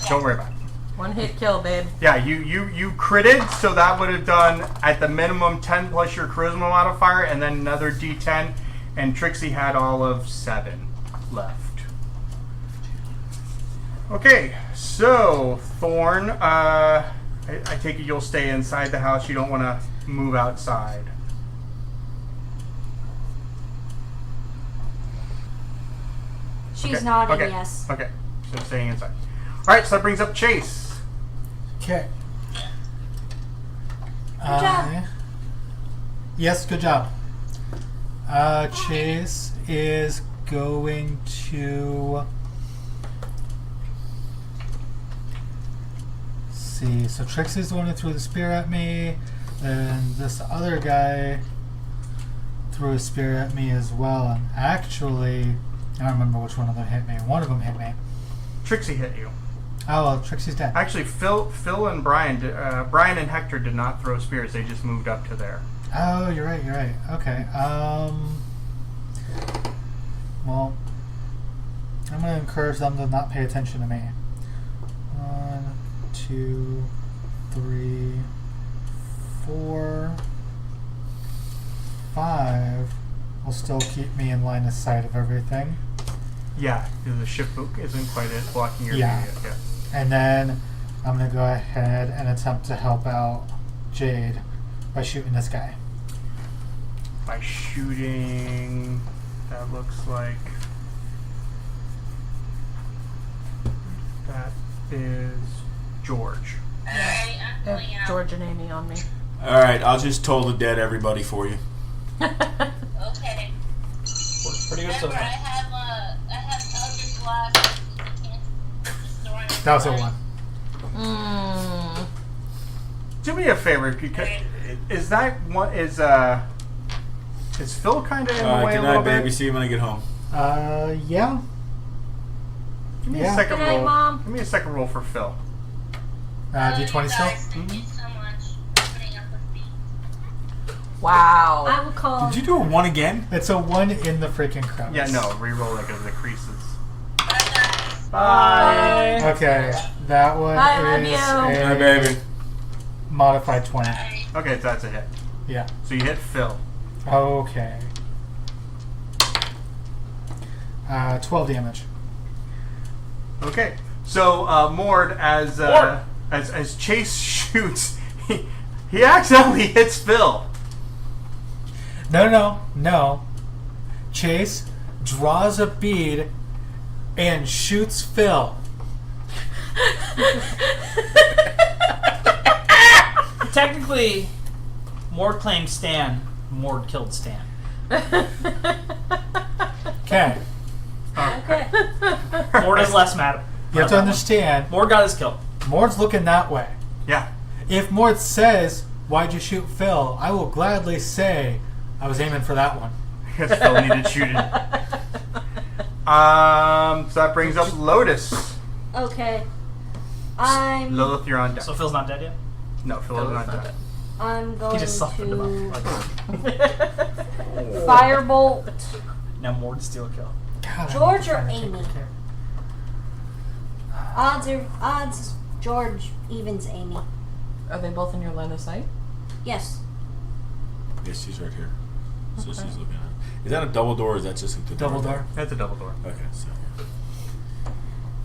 Don't worry about it. 1 hit kill, babe. Yeah, you critted, so that would have done at the minimum 10 plus your charisma modifier, and then another d10, and Trixie had all of 7 left. Okay, so Thorn, I take it you'll stay inside the house. You don't want to move outside. She's Okay, nodding okay, yes. Okay, so staying inside. All right, so that brings up Chase. Okay. Good job. Yes, good job. Chase is going to see. So Trixie's the one who threw the spear at me, and this other guy threw a spear at me as well. And actually, I don't remember which one of them hit me. One of them hit me. Trixie hit you. Oh well, Trixie's dead. Actually, Phil and Brian, Brian and Hector did not throw spears. They just moved up to there. Oh, you're right. You're right. Okay. Well, I'm gonna encourage them to not pay attention to me. 1, 2, 3, 4, 5 will still keep me in line of sight of everything. Yeah, because the ship isn't quite blocking your Yeah. view yet. Yeah. And then I'm gonna go ahead and attempt to help out Jade by shooting this guy. by shooting. That looks like that is George. Alright, I'm pulling out. George and Amy on me. Alright, I'll just toll the dead everybody for you. Okay. Works pretty good so Remember, I far. have Eldritch Blast. That was a 1. Do me a favor, if you could. Is that one? Is Phil kind of in the way Good a little night, baby. bit? See you when I get home. Yeah. Give me Yeah. a second Good night, roll. Mom. Give me a second roll for Phil. D20 still? Thank you so much for putting up with me. Wow. I will call. Did you do a 1 again? It's a 1 in the freaking crevice. Yeah, no, re-roll it because it creases. Bye, guys. Bye. Okay, that one I love is you. Hi, a baby. modified 20. Bye. Okay, so that's a hit. Yeah. So you hit Phil. Okay. 12 damage. Okay, so Mord, as Chase shoots, he accidentally hits Phil. No. Chase draws a bead and shoots Phil. Technically, Mord claimed Stan. Mord killed Stan. Okay. Okay. Mord is less mad. You have to understand, Mord got his kill. Mord's looking that way. Yeah. If Mord says, "Why'd you shoot Phil?" I will gladly say, I was aiming for that one. Because Phil needed shooting. So that brings up Lotus. Okay. I'm Lilith, you're on deck. So Phil's not dead yet? No, Phil is not dead. going He just suffered to enough. firebolt Now Mord steal a kill. God, George or I'm trying to Amy? take care. odds. George evens Amy. Are they both in your line of sight? Yes. Yes, she's right here. So she's looking at it. Is that a double door or is that just like the Double door. That's a double door. Okay, so.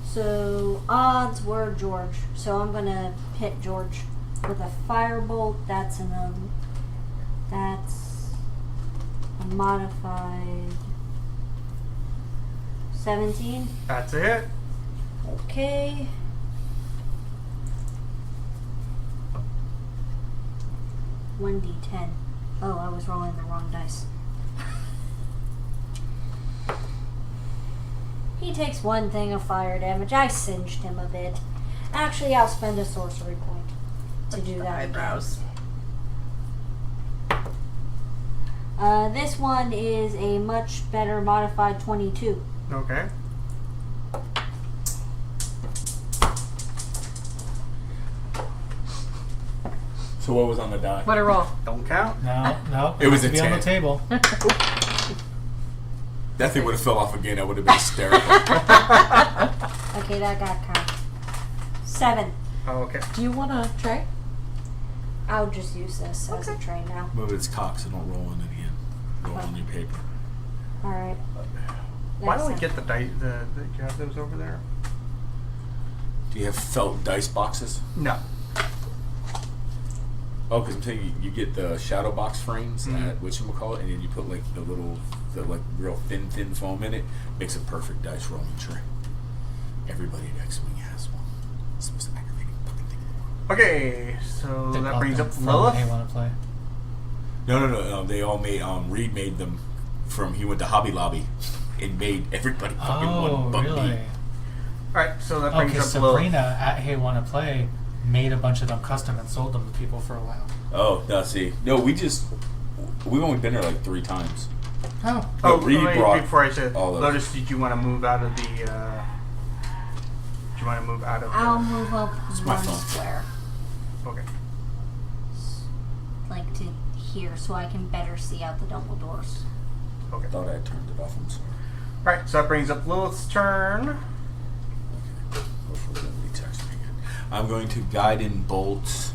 So odds were George. So I'm gonna hit George with a firebolt. That's a modified 17. That's a hit. Okay. One d10. Oh, I was rolling the wrong dice. He takes one thing of fire damage. I singed him a bit. Actually, I'll spend a sorcery point to do that. Eyebrows. This one is a much better modified 22. Okay. So what was on the die? What a roll. Don't count. No. It was has a to be on 10. the table. That thing would have fell off again. I would have been hysterical. Okay, that got count. 7. Oh, okay. Do you want to try? I'll just use this as a tray now. Move its cock so don't roll on it again. Roll on your paper. Alright. Why don't we get the dice? Do you have those over there? Do you have felt dice boxes? No. Oh, because I'm telling you, you get the shadow box frames at whatchamacallit, and then you put like the real thin foam in it. Makes a perfect dice rolling tray. Everybody at X-Wing has one. It's the most aggravating fucking thing in the world. Okay, so that brings up From Lilith. Hey, want to play? No. They all made. Reed made them from. He went to Hobby Lobby and made everybody fucking one but really? me. Alright, so that brings Okay, up Lilith. Sabrina at Hey Wanna Play made a bunch of them custom and sold them to people for a while. Oh, no, see. No, we've only been there like 3 times. Oh. Oh, No, Reed wait, brought before I said all those. Lotus, did you want to move out of the? Do you want to move out of? I'll move up It's my one phone. square. Okay. Like to here so I can better see out the double doors. Okay. I thought I had turned it off. I'm sorry. All right, so that brings up Lilith's turn. Hopefully nobody texts me again. I'm going to guide in bolt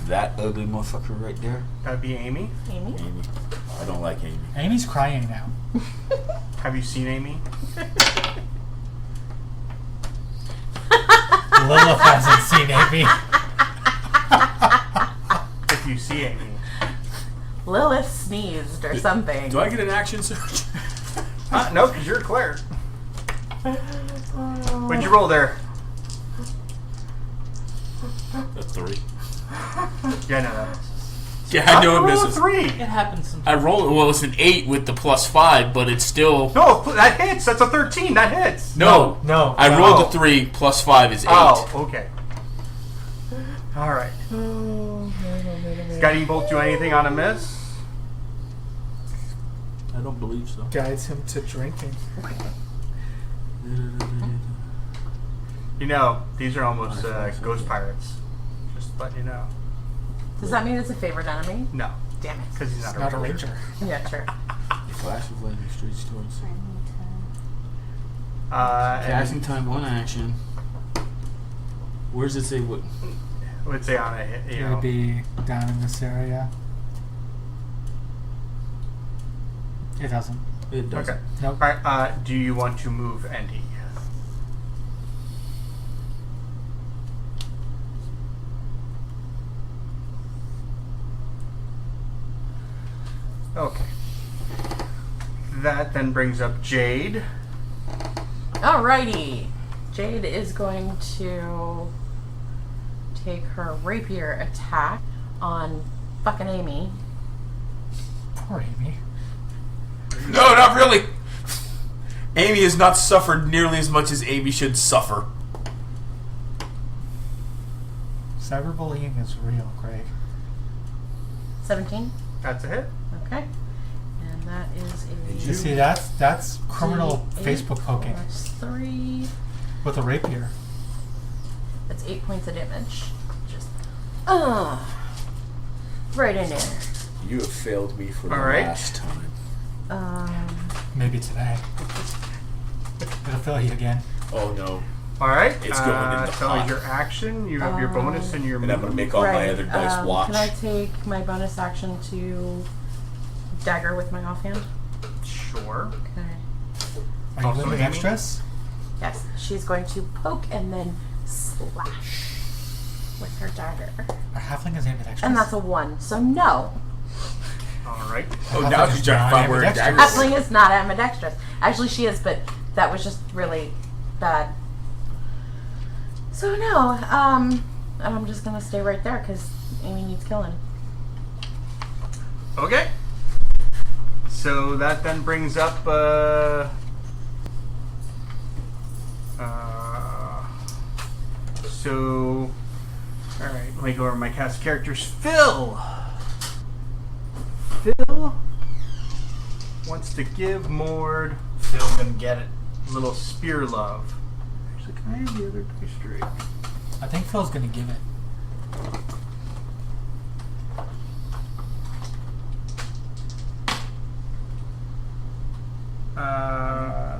that ugly motherfucker right there. That'd be Amy. Amy? Amy. I don't like Amy. Amy's crying now. Have you seen Amy? Lilith hasn't seen Amy. If you see Amy. Lilith sneezed or something. Do I get an action surge? No, because you're a cleric. What'd you roll there? A 3. Yeah, no. Yeah, I know it roll a misses. 3. It happens I sometimes. rolled. Well, it's an 8 with the +5, but it's still. No, that hits. That's a 13. That hits. No. I rolled a 3 +5 is 8. Oh, okay. All right. Guiding bolt do anything on a miss? I don't believe so. Guides him to drinking. You know, these are almost ghost pirates. Just let you know. Does that mean it's a favorite enemy? No, Damn it. because he's not, Not a ranger. Yeah, sure. Flash of lightning streets towards. I need to. Casting time 1 action. Where does it say what? I would say on a hit. You It know. would be down in this area. It doesn't. It doesn't. Okay. Nope. All right. Do you want to move Andy? Okay. That then brings up Jade. Alrighty. Jade is going to take her rapier attack on fucking Amy. Poor Amy. No, not really. Amy has not suffered nearly as much as Amy should suffer. Cyberbullying is real, Craig. 17. That's a hit. Okay. And that is a... You see, that's criminal D8 Facebook poking plus 3. with a rapier. That's 8 points of damage. Just... right in there. You have failed me for the All right. last time. Maybe today. It'll fail you again. Oh no. All right. It's going in the so pot. your action, you have your bonus and your And move. I'm going to make all my other dice watch. Can I take my bonus action to dagger with my offhand? Sure. Okay. Are you Also living Amy? extras? Yes, she's going to poke and then slash with her dagger. Are halfling is aimed at extras? And that's a 1, so no. All right. Oh, now she's trying to find where Ambidextrous. daggers. Halfling is not ambidextrous. Actually, she is, but that was just really bad. So no, and I'm just gonna stay right there because Amy needs killing. Okay. So that then brings up so alright, let me go over my cast characters. Phil wants to give Mord Phil's gonna get it. a little spear love. Actually, can I have the other dice straight? I think Phil's gonna give it.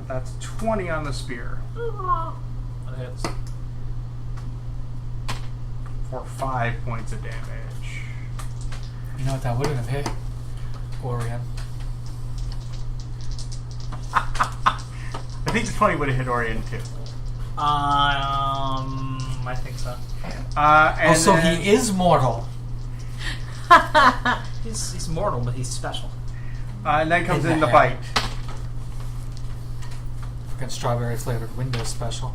That's 20 on the spear That hits. for 5 points of damage. You know what that wouldn't have hit? Orion. I think the 20 would have hit Orion too. I think so. And Also, then- he is mortal. He's mortal, but he's special. and then comes In in the the head. bite. Fucking strawberry flavored Windows special.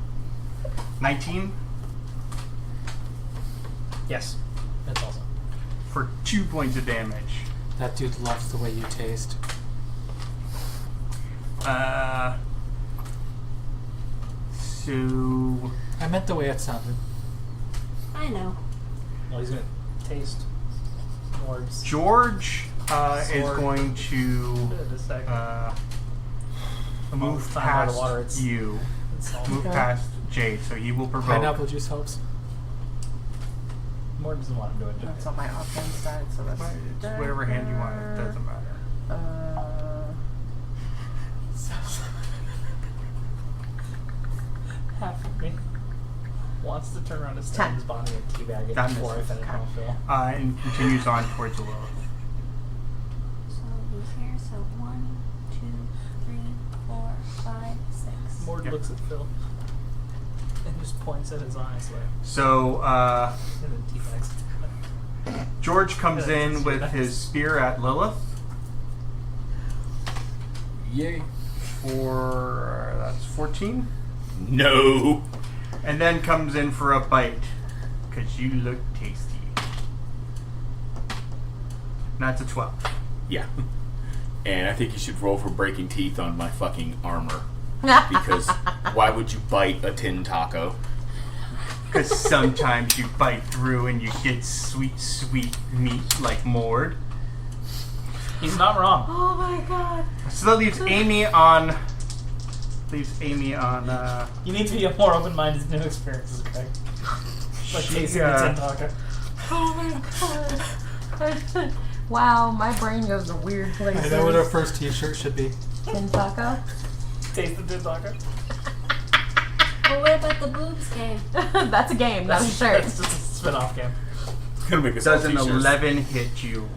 19 Yes, that's awesome. for 2 points of damage. That dude loves the way you taste. So I meant the way it sounded. I know. Well, he's gonna taste Mord's. George is Sword. going to Just a sec. move Time by the past water, it's- you, It's all- move Okay. past Jade, so he will provoke. Pineapple juice helps. Mord doesn't want him doing it. That's on my offhand side, so that's It's whatever hand you want. It doesn't matter. Half of me wants to turn around and stab 10. his body and teabag it That before I misses. finish my fill. And continues on towards Lilith. So he's here. So 1, 2, 3, 4, 5, 6. Mord Yep. looks at Phil and just points at his eyes like, So and then teabags. George comes in with his spear at Lilith Yay. for that's 14, No. and then comes in for a bite because you look tasty. And that's a 12. Yeah. And I think you should roll for breaking teeth on my fucking armor. Because why would you bite a tin taco? Because sometimes you bite through and you get sweet, sweet meat like Mord. He's not wrong. Oh my god. So that leaves Amy on. You need to be more open-minded to new experiences, Craig. Like tasting the tin taco. Oh my god. Wow, my brain goes to weird places. I know what our first T-shirt should be. Tin taco? Taste the tin taco. But what about the boobs game? That's a game, not a shirt. That's just a spin-off game. It's gonna make us Does all an t-shirts. 11 hit you,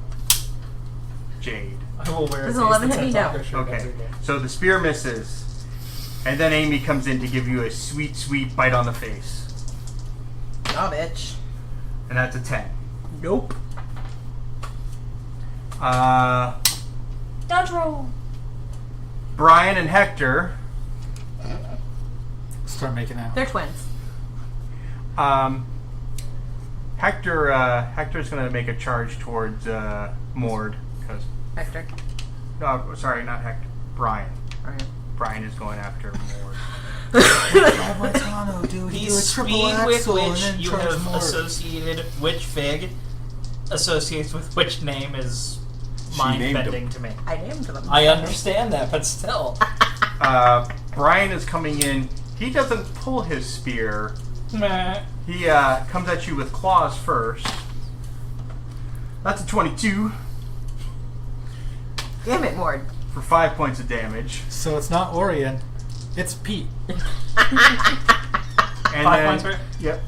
Jade? I will wear Does a an 11 Taste the hit me? Tin No. Taco shirt Okay, every day. so the spear misses. And then Amy comes in to give you a sweet, sweet bite on the face. Oh, bitch. And that's a 10. Nope. Dodge roll. Brian and Hector. Start making out. They're twins. Hector's going to make a charge towards Mord. Because, Hector. no, sorry, not Hector. Brian. Alright. Brian is going after Mord. The speed with which you have associated which fig associates with which name is mind-bending to me. I named them. I understand that, but still. Brian is coming in. He doesn't pull his spear. Meh. He comes at you with claws first. That's a 22 Damn it, Mord. for 5 points of damage. So it's not Orion, it's Pete. And 5 points, right? Yep.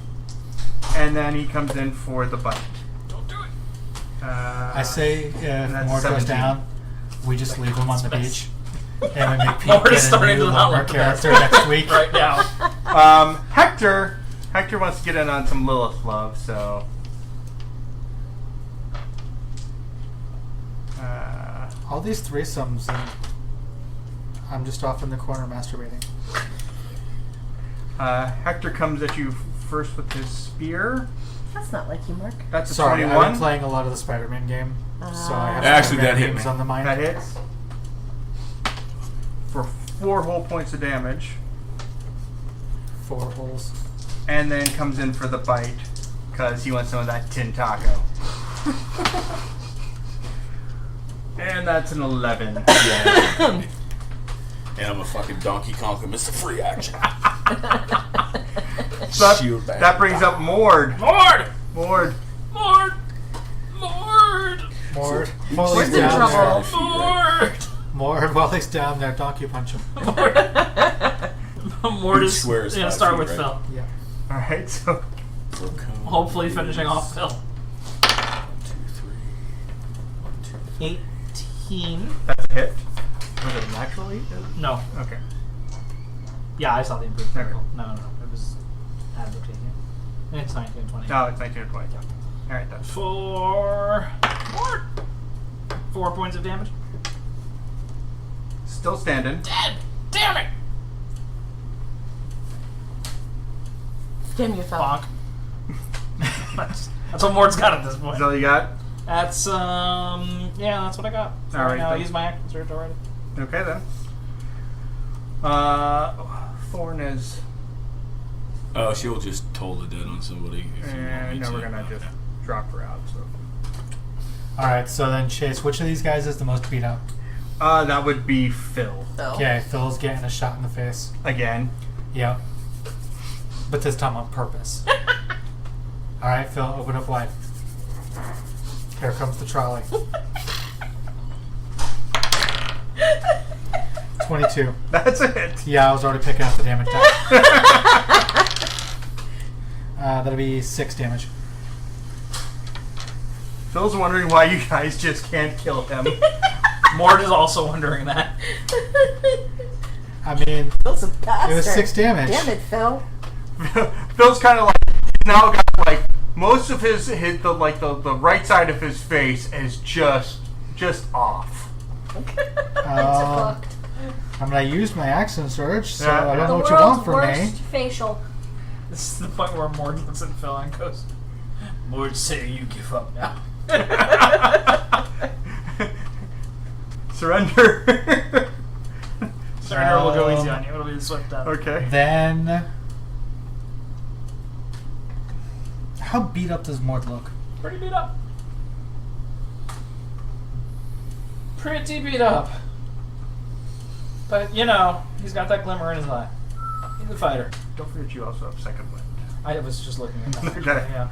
And then he comes in for the bite. Don't do it. I say if that's Mort goes 17. down, we just leave him on the beach. And we make Pete Mort is get a starting new to not lumber look the character best. next week. Right now. Hector wants to get in on some Lilith love, so All these threesomes, and I'm just off in the corner masturbating. Hector comes at you first with his spear. That's not like you, Mark. That's a Sorry, I've 21. been playing a lot of the Spider-Man game, so I have Actually, Spider-Man that hit games me. on the mind. That hits for 4 whole points of damage, 4 holes. and then comes in for the bite because he wants some of that tin taco. And that's an 11. Yeah. And I'm a fucking Donkey Konga, Mr. Free Action. So Shield back. that brings up Mord. Mord! Mord. Mord! Mord! Mord, while Mord's he's in down trouble. there. Mord! Mord, while he's down there, donkey punch him. Mord is swears going to 5 start feet, with right? Phil. Yeah. Alright, so Hopefully finishing off Phil. 1, 2, 3. 1, 2, 18. that's a hit. Was it a natural 8? No. Okay. Yeah, I saw the improved Okay. critical. No. It was advocating it. It's 19 and 20. No, it's 19 or 20. Alright, then. For Mord. 4 points of damage. Still standing. Dead! Damn it! Damn you, Phil. Bonk. That's what Mord's got at this Is point. that all you got? That's yeah, that's what I got. So Alright, now I'll then. use my action surge already. Okay, then. Thorn is... Oh, she'll just toll the dead on somebody. If you want me And now to. we're gonna just drop her out, so... Alright, so then Chase, which of these guys is the most beat up? That would be Phil. Phil. Okay, Phil's getting a shot in the face. Again. Yep. But this time on purpose. Alright, Phil, open up wide. Here comes the trolley. 22. That's a hit. Yeah, I was already picking up the damage die. That'll be 6 damage. Phil's wondering why you guys just can't kill him. Mord is also wondering that. I mean, Phil's a bastard. it was 6 damage. Damn it, Phil. Phil's kind of like, he's now got like most of his the right side of his face is just off. I'm gonna use my action surge, so Yeah. I don't The know what you world's want from worst me. facial. This is the point where Mord looks at Phil and goes, Mord, say you give up now. Surrender. Surrender will go easy on you. It'll be swept up. Okay. Then, how beat up does Mort look? Pretty beat up. Pretty beat up. But, you know, he's got that glimmer in his eye. He's a fighter. Don't forget you also have second wind. I was just looking at that. Okay. Actually, yeah.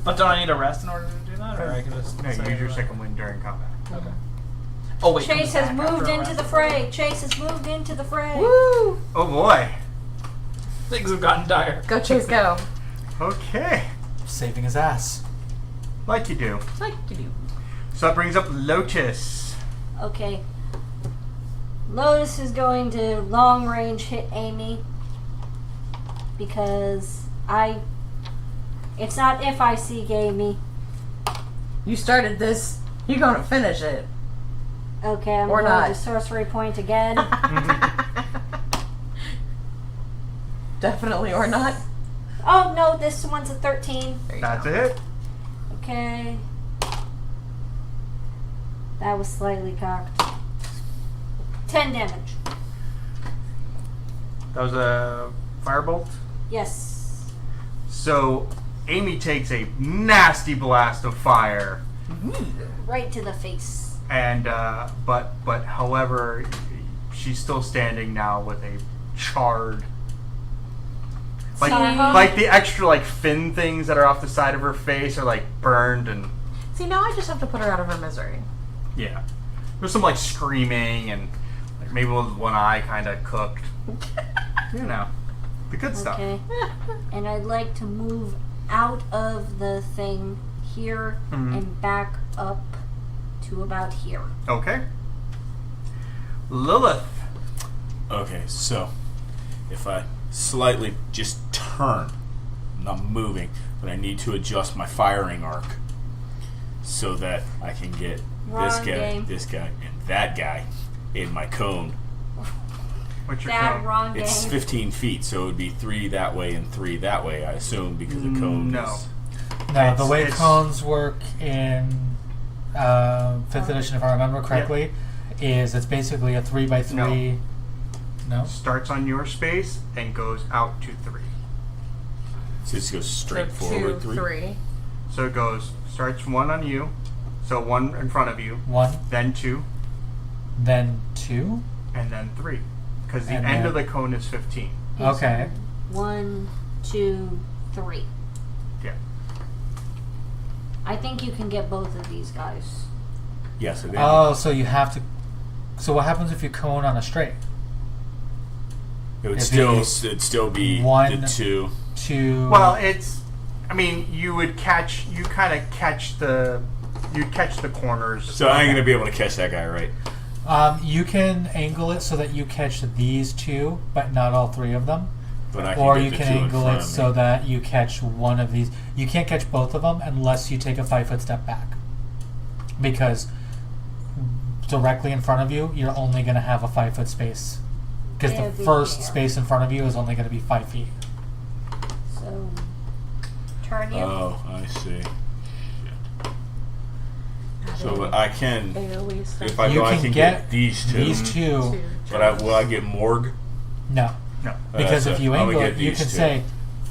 But don't I need a rest in order to do that? Or I can just No, say use your that? second wind during combat. Okay. Oh, wait. Chase comes has back moved after a into rest. the fray. Chase has moved into the fray. Woo! Oh boy. Things have gotten dire. Go, Chase, go. Okay. Saving his ass. Like you do. Like you do. So that brings up Lotus. Okay. Lotus is going to long range hit Amy because it's not if I seek Amy. You started this. You're gonna finish it. Okay, I'm Or going not. to sorcery point again. Definitely or not. Oh no, this one's a 13. There you That's go. it. Okay. That was slightly cocked. 10 damage. That was a firebolt. Yes. So Amy takes a nasty blast of fire, Right to the face. and but however, she's still standing now with a charred, Sahuagin. like the extra fin things that are off the side of her face are burned, and See, now I just have to put her out of her misery. yeah, there's some screaming and maybe with one eye kind of cooked, you know, the good stuff. Okay. And I'd like to move out of the thing here and back up to about here. Okay. Lillith. Okay, so if I slightly just turn, I'm not moving, but I need to adjust my firing arc so that I can get Wrong game. this guy, and that guy in my cone. What's your That cone? wrong game. It's 15 feet, so it would be 3 that way and 3 that way, I assume, because the cone No. is... No, the way It's- cones work in 5th edition, if I remember correctly, is it's basically a 3x3. No. Starts on your space and goes out to 3. So it just goes straight So forward 2, 3. 3. So it goes, starts 1 on you, so 1 in front of you, 1, then 2, then 2. and then 3. Because the And end then- of the cone is 15. Okay. 1, 2, 3. Yeah. I think you can get both of these guys. Yes, it is. Oh, so you have to. So what happens if you cone on a straight? It would it'd still be one- the 2. 2. Well, it's, I mean, you kind of catch the corners. So I ain't going to be able to catch that guy, right? You can angle it so that you catch these 2, but not all 3 of them. But I can Or get you the can 2 in angle front it of me. so that you catch one of these. You can't catch both of them unless you take a 5-foot step back. Because directly in front of you, you're only going to have a 5-foot space. Because Yeah, the be first there. space in front of you is only going to be 5 feet. So, turn you. Oh, I see. So I can, AoE stuff. if I You go, I can can get get these 2. These 2, But will I get Morg? no. No. Because So if you I'm gonna angle get it, you these can 2. say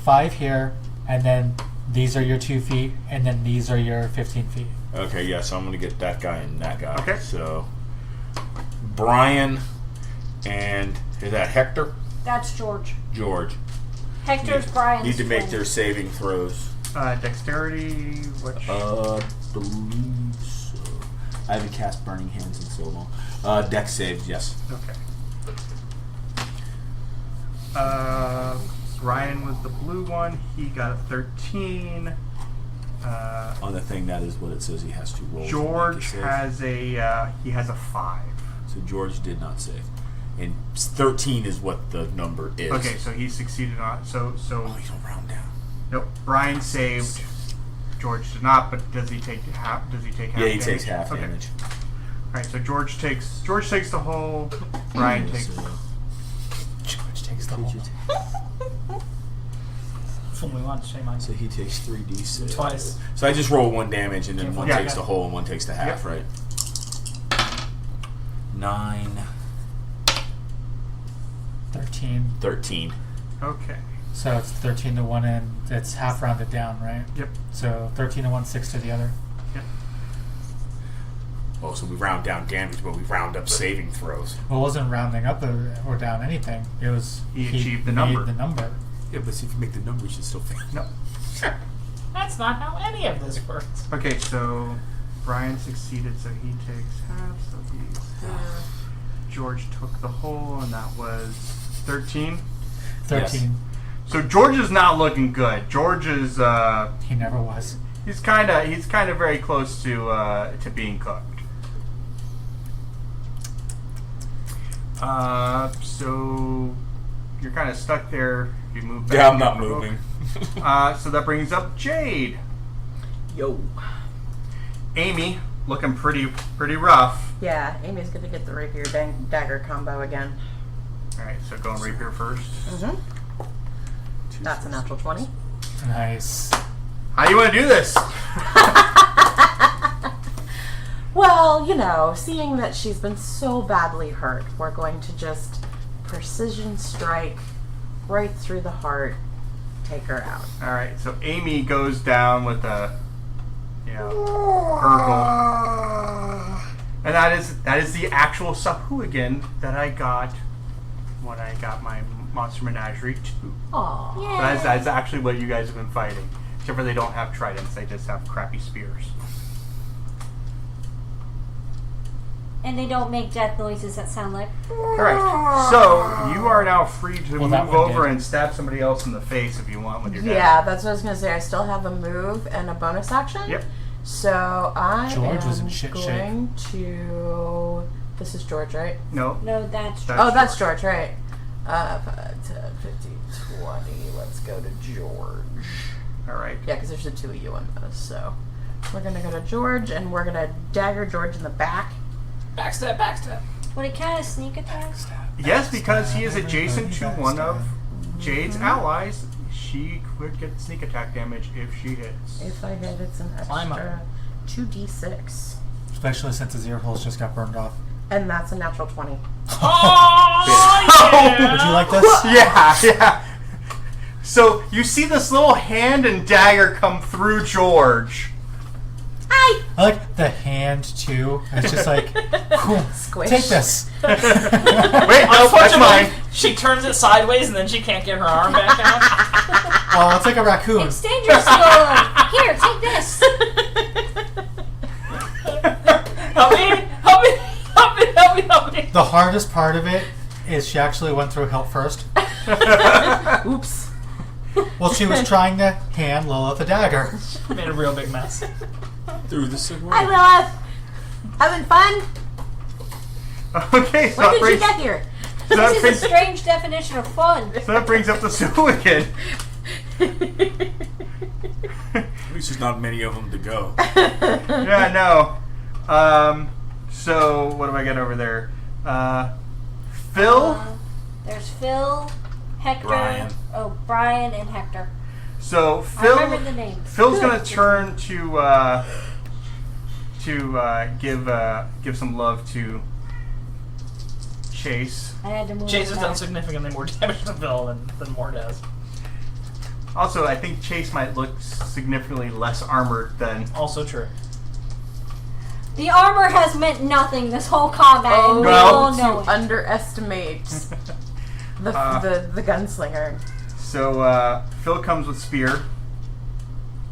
5 here, and then these are your 2 feet, and then these are your 15 feet. Okay, yeah, so I'm going to get that guy and that guy. Okay. So, Brian and, is that Hector? That's George. George. Hector's Brian's Need to make twin. their saving throws. Dexterity, which... Believe so. I haven't cast Burning Hands in so long. Dex saves, yes. Okay. Ryan was the blue one. He got a 13. On the thing, that is what it says he has to roll. to make a George save. has a 5. So George did not save. And 13 is what the number is. Okay, so he succeeded on. So Oh, you don't round down. Nope. Brian saved. George did not, but does he take half? Does he take half? Yeah, he damage? takes half Okay. damage. All right, so George takes the whole. Brian takes. George takes the whole. Fool me once, shame on So he takes 3d6. twice. So I just roll 1 damage, and then one Yeah. takes the whole and one takes the half, right? 9, 13. Okay. So it's 13 to one end. It's half rounded down, right? Yep. So 13 to one, 6 to the other. Yep. Oh, so we round down damage, but we round up saving throws. Well, it wasn't rounding up or down anything. It was He achieved the made number. the number. Yeah, but if you make the number, you should still fail. No. That's not how any of this works. Okay, so Brian succeeded, so he takes half. So he's there. George took the whole, and that was 13. 13. Yes. So George is not looking good. George is He never was. he's kind of very close to being cooked. So you're kind of stuck there. You move back. Yeah, I'm not moving. So that brings up Jade. Yo. Amy, looking pretty rough. Yeah, Amy's gonna get the rapier dagger combo again. All right, so going rapier first. Mm-hmm. That's a natural 20. Nice. How do you want to do this? Well, you know, seeing that she's been so badly hurt, we're going to just precision strike right through the heart, take her out. All right, so Amy goes down with a, gurgle, and that is the actual sahuagin that I got when I got my Monster Menagerie 2. Aww. So that's actually what you guys have been fighting, except for they don't have tridents; they just have crappy spears. And they don't make death noises that sound like. All right, so you are now free to Well, that move one over did. and stab somebody else in the face if you want with your dagger. Yeah, that's what I was gonna say. I still have a move and a bonus action. Yep. So I George am was in shit shape. going to. This is George, right? No. No, that's true. That's Oh, that's George, right? 5, 10, 15, 20. Let's go to George. All right. Yeah, because there's the 2 of you on this. So we're gonna go to George, and we're gonna dagger George in the back. Backstab, backstab. Would it count as sneak attack? Yes, because he is adjacent to one of Jade's allies. She could get sneak attack damage if she hits. If I hit, it's an Climb up. extra 2d6. Especially since his ear holes just got burned off. And that's a natural 20. Oh, yeah. Would you like this? Yeah. So you see this little hand and dagger come through George. I like the hand too. It's just like, cool. Squish. Take this. Wait, no, that's Unfortunately, mine. she turns it sideways and then she can't get her arm back out. Well, it's like a raccoon. It's dangerous to go. Here, take this. Help me! Help me! Help me! Help me! Help me! The hardest part of it is she actually went through help first. Oops. Well, she was trying to hand Lilith a dagger. Made a real big mess. Through the cigarette. Hi, Lilith. Having fun? Okay, so When that did you brings, get here? so that This is brings, a strange definition of fun. so that brings up the Sahuagin. At least there's not many of them to go. Yeah, no. So what do I get over there? Phil. There's Phil, Hector. Brian. Oh, Brian and Hector. So I Phil. remember the names. Phil's gonna turn to give some love to Chase. I had to move. Chase has it done back. significantly more damage to Phil than Moore does. Also, I think Chase might look significantly less armored than. Also true. The armor has meant nothing this whole combat, and we well, all know You it. underestimate the gunslinger. So Phil comes with spear.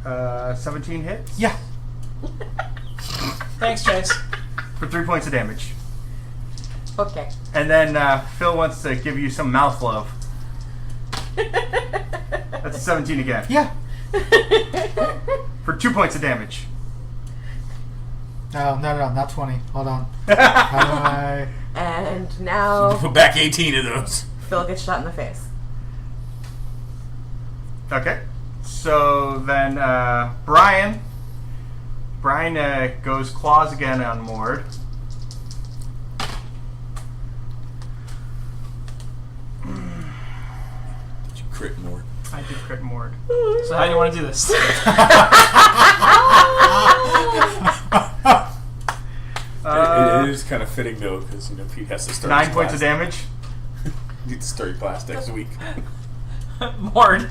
17 hits. Yeah. Thanks, Chase. For 3 points of damage. Okay. And then Phil wants to give you some mouth love. That's a 17 again. Yeah. For 2 points of damage. No, not 20. Hold on. How do I... And now Put back 18 of those. Phil gets shot in the face. Okay. So then Brian goes claws again on Mord. Did you crit more? I did crit Mord. So how do you want to do this? It is kind of fitting though, because Pete has to start. 9 his points of class. damage. You need to start your class next week. Mord.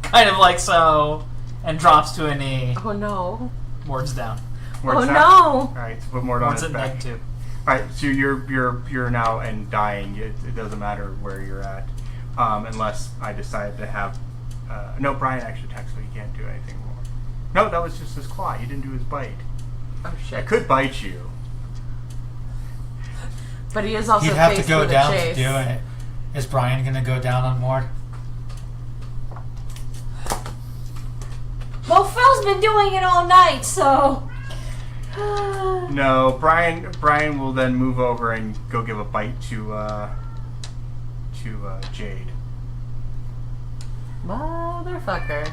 Kind of like so, and drops to a knee. Oh no. Mord's down. Mord's Oh down. no. Alright, so put Mord on Mord's his at back. -2. Alright, so you're now and dying. It doesn't matter where you're at. Unless I decide to have... no, Brian actually attacks, so he can't do anything more. No, that was just his claw. You didn't do his bite. Oh shit. I could bite you. But he is also He'd have to faced go with a down chase. to do it. Is Brian going to go down on Mord? Well, Phil's been doing it all night, so. No, Brian will then move over and go give a bite to Jade. Motherfucker.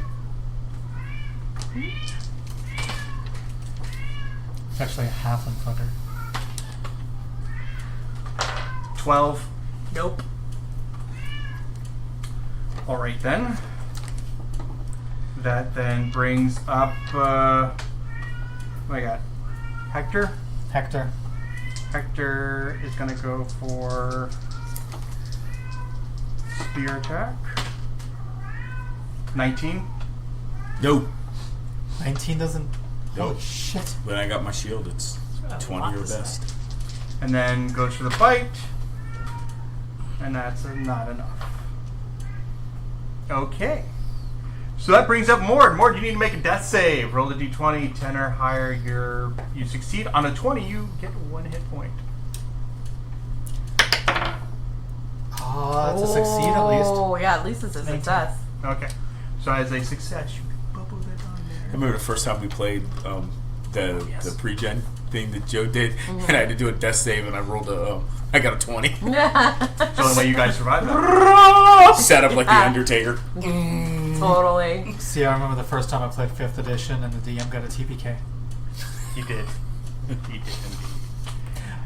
It's actually a half and footer. 12. Nope. Alright then. That then brings up, what do I got? Hector? Hector. Hector is going to go for spear attack. 19. No. 19 doesn't. Nope. Holy shit. When I got my shield, it's 20 or best. And then goes for the bite. And that's not enough. Okay. So that brings up Mord. Mord, you need to make a death save. Roll a d20, 10 or higher. You succeed. On a 20, you get 1 hit point. Oh, that's a succeed at least. Oh, yeah, at least it's a success. Okay. So as a success, you can bubble that on I there. remember the first time we played the pre-gen thing that Joe did, and I had to do a death save, and I rolled I got a 20. It's the only way you guys survived. Set up like the Undertaker. Totally. See, I remember the first time I played 5th edition and the DM got a TPK. He did. He did indeed.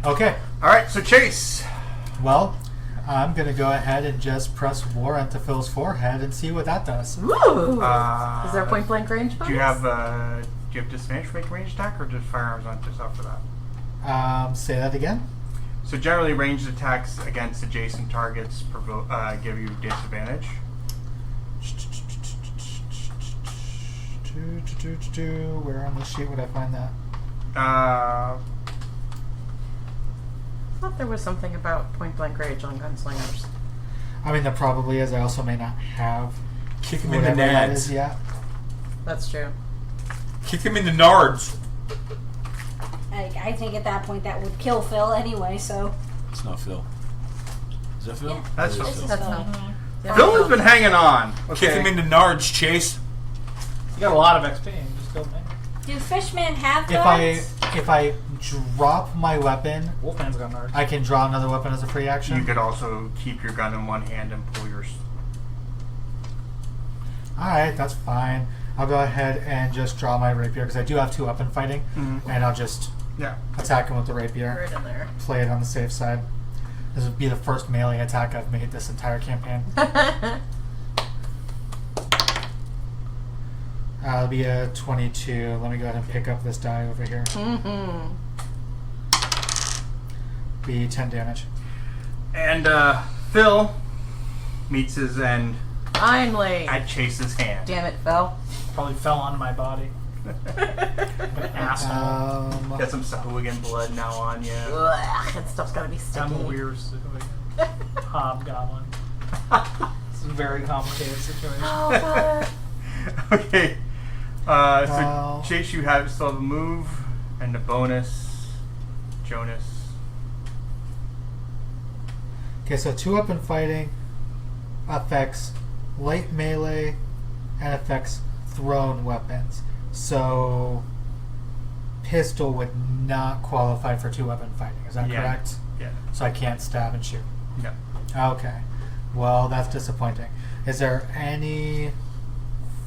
Okay. Alright, so Chase. Well, I'm going to go ahead and just press war onto Phil's forehead and see what that does. Ooh. Is there a point blank range bonus? Do you have disadvantage for making ranged attack, or just firearms on just off for that? Say that again. So generally, ranged attacks against adjacent targets give you disadvantage. Where on the sheet would I find that? Uh, I thought there was something about point blank range on gunslingers. I mean, there probably is. I also may not have Kick him in the whatever that nads. is yet. That's true. Kick him in the nards. I think at that point that would kill Phil anyway, so. It's not Phil. Is that Phil? Yeah. That's It is Phil. That's Phil. no. Yeah, Phil has been hanging on. Okay. Kick him in the nards, Chase. You got a lot of XP. You just go man. Do Fishmen have If I drop my weapon, Wolfman's got nards. I can draw another weapon as a free action. You could also keep your gun in one hand and pull yours. Alright, that's fine. I'll go ahead and just draw my rapier because I do have 2 weapon fighting, and I'll just attack him with the rapier. Right in there. Play it on the safe side. This would be the first melee attack I've made this entire campaign. It'll be a 22. Let me go ahead and pick up this die over here. Be 10 damage. And Phil meets his end Finally. at Chase's hand. Damn it, Phil. Probably fell onto my body. An asshole. Got some sahuagin blood now on you. Ugh, that stuff's gotta be sticky. I'm a weird hobgoblin. It's a very complicated situation. Oh, but... Okay. Wow. So Chase, you still have a move and a bonus. Jonas. Okay, so 2 weapon fighting affects light melee and affects thrown weapons. So pistol would not qualify for 2 weapon fighting. Is that correct? Yeah. So I can't stab and shoot. No. Okay. Well, that's disappointing. Is there any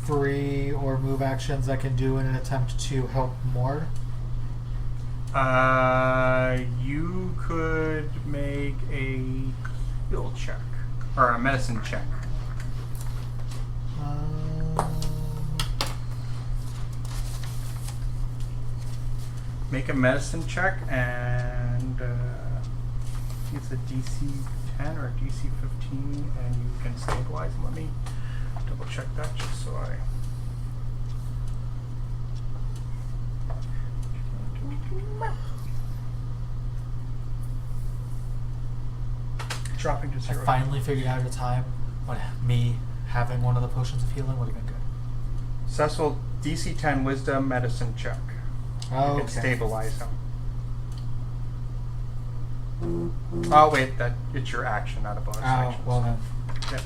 free or move actions I can do in an attempt to help Mord? You could make a skill check or a medicine check. Make a medicine check, and it's a DC 10 or a DC 15, and you can stabilize. Let me double check that just so I. Dropping to I 0. finally figured out a time when me having one of the potions of healing would have been good. Cecil, DC 10 Wisdom medicine check. You Oh, can stabilize him. Oh wait, it's your action, not a bonus action. Well then. Yep.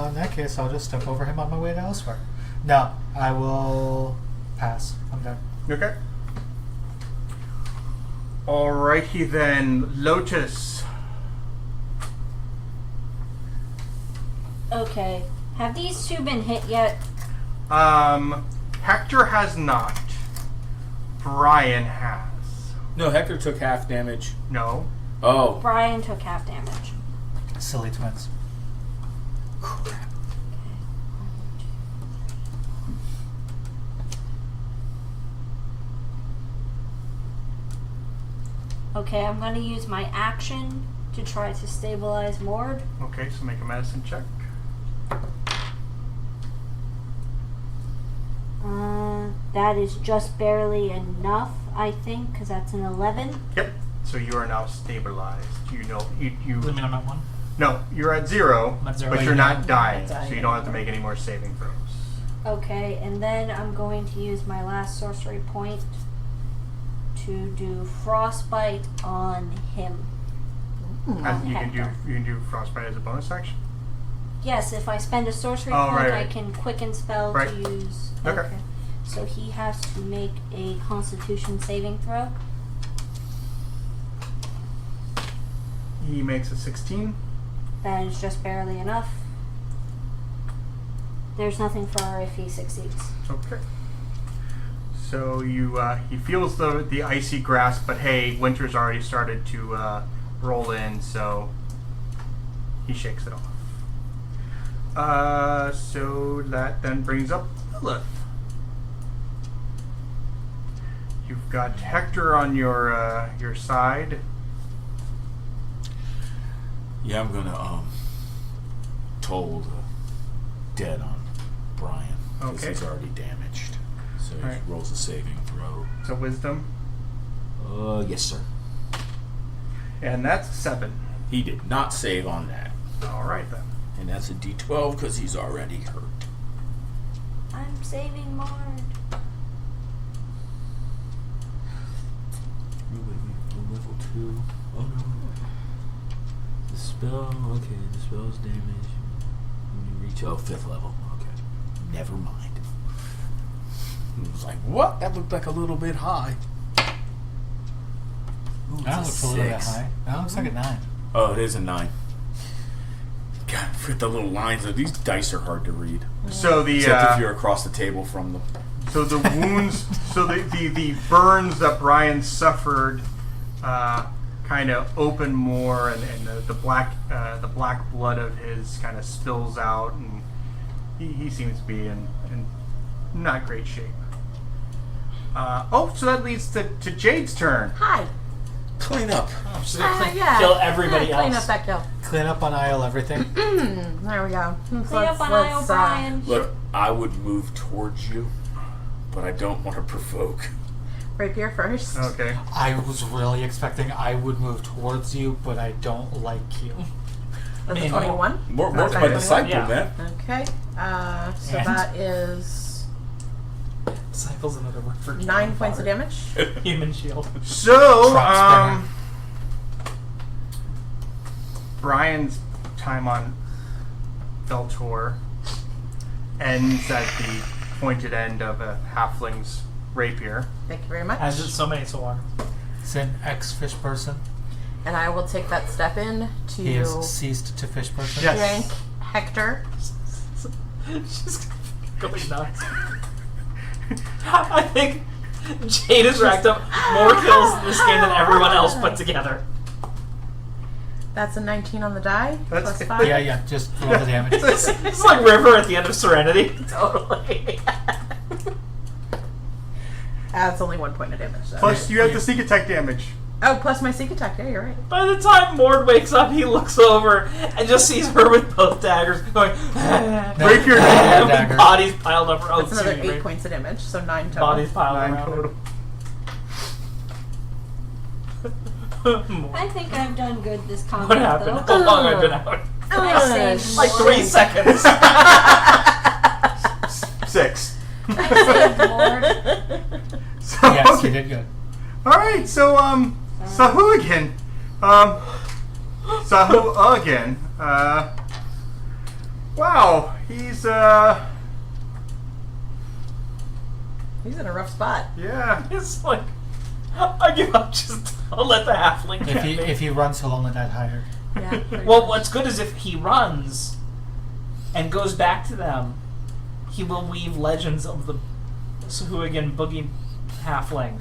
In that case, I'll just step over him on my way to elsewhere. No, I will pass. I'm done. Okay. Alrighty then, Lotus. Okay. Have these two been hit yet? Hector has not. Brian has. No, Hector took half damage. No. Oh. Brian took half damage. Silly twins. Okay, I'm going to use my action to try to stabilize Mord. Okay, so make a medicine check. That is just barely enough, I think, because that's an 11. Yep. So you are now stabilized. You know you. Does it mean I'm at 1? No, you're at 0, I'm at 0. but you're not dying, Not dying so you don't have to make any more saving throws. Okay, and then I'm going to use my last sorcery point to do frostbite on him. As you can Hector. do frostbite as a bonus action. Yes, if I spend a sorcery Oh, point, right, I right. can quicken spell Right. to use. Okay. So he has to make a Constitution saving throw. He makes a 16. That is just barely enough. There's nothing for if he succeeds. Okay. So he feels the icy grasp, but hey, winter's already started to roll in, so he shakes it off. So that then brings up Lilith. You've got Hector on your side. Yeah, I'm gonna toll the dead on Brian because Okay. he's already damaged. So he Alright. rolls a saving throw. So wisdom, Yes, sir. and that's 7. He did not save on that, All right then. and that's a D12 because he's already hurt. I'm saving Mord. Level 2. Oh no. The spell. Okay, the spell's damage. When you reach 5th level. Okay. Never mind. It was like, what? That looked like a little bit high. Ooh, That it's looks a little bit 6. high. That looks like a 9. Oh, it is a 9. God, forget the little lines. These dice are hard to read. So the Except if you're across the table from them. so the wounds, so the burns that Brian suffered, kind of open more, and the black blood of his kind of spills out, and he seems to be in not great shape. So that leads to Jade's turn. Hi. Clean up. I'm just gonna Yeah. kill everybody Clean else. up that kill. Clean up on aisle everything. There we go. Clean up on aisle, Brian. Look, I would move towards you, but I don't want to provoke. Rapier first. Okay. I was really expecting I would move towards you, but I don't like you. That's a Man. 21. Work's Okay. my disciple, Yeah. man. Okay. So And? that is Cycle's another word for 9 points of damage. Human shield. So Trap Brian's time on Veltor ends at the pointed end of a halfling's rapier. Thank you very much. As it's so many so on. It's an ex-fish person. And I will take that step in He has to ceased to fish person. Yes. drink Hector. She's going nuts. I think Jade has racked up more kills in this game than everyone else put together. That's a 19 on the die. That's- Plus 5. Yeah, just roll the damage. It's like River at the end of Serenity. Totally. That's only 1 point of damage. So. Plus, you have the sneak attack damage. Oh, plus my sneak attack. Yeah, you're right. By the time Mord wakes up, he looks over and just sees her with both daggers going. Rapier dagger. Bodies piled up. Oh, That's another excuse me, 8 points of damage, so 9 total. Bodies piled 9 around. total. Mord. I think I've done good this combat, What happened? though. How long have I been out? I saved Like more. 3 seconds. 6. I saved more. So, Yes, okay. you did good. Alright, so, Sahuagin. Sahuagin. Wow, he's He's in a rough spot. yeah. It's like, I give up. I'll let the halfling get me. If he runs, he'll only get hired. Yeah. pretty Well, much. what's good is if he runs and goes back to them, he will weave legends of the Sahuagin boogie halfling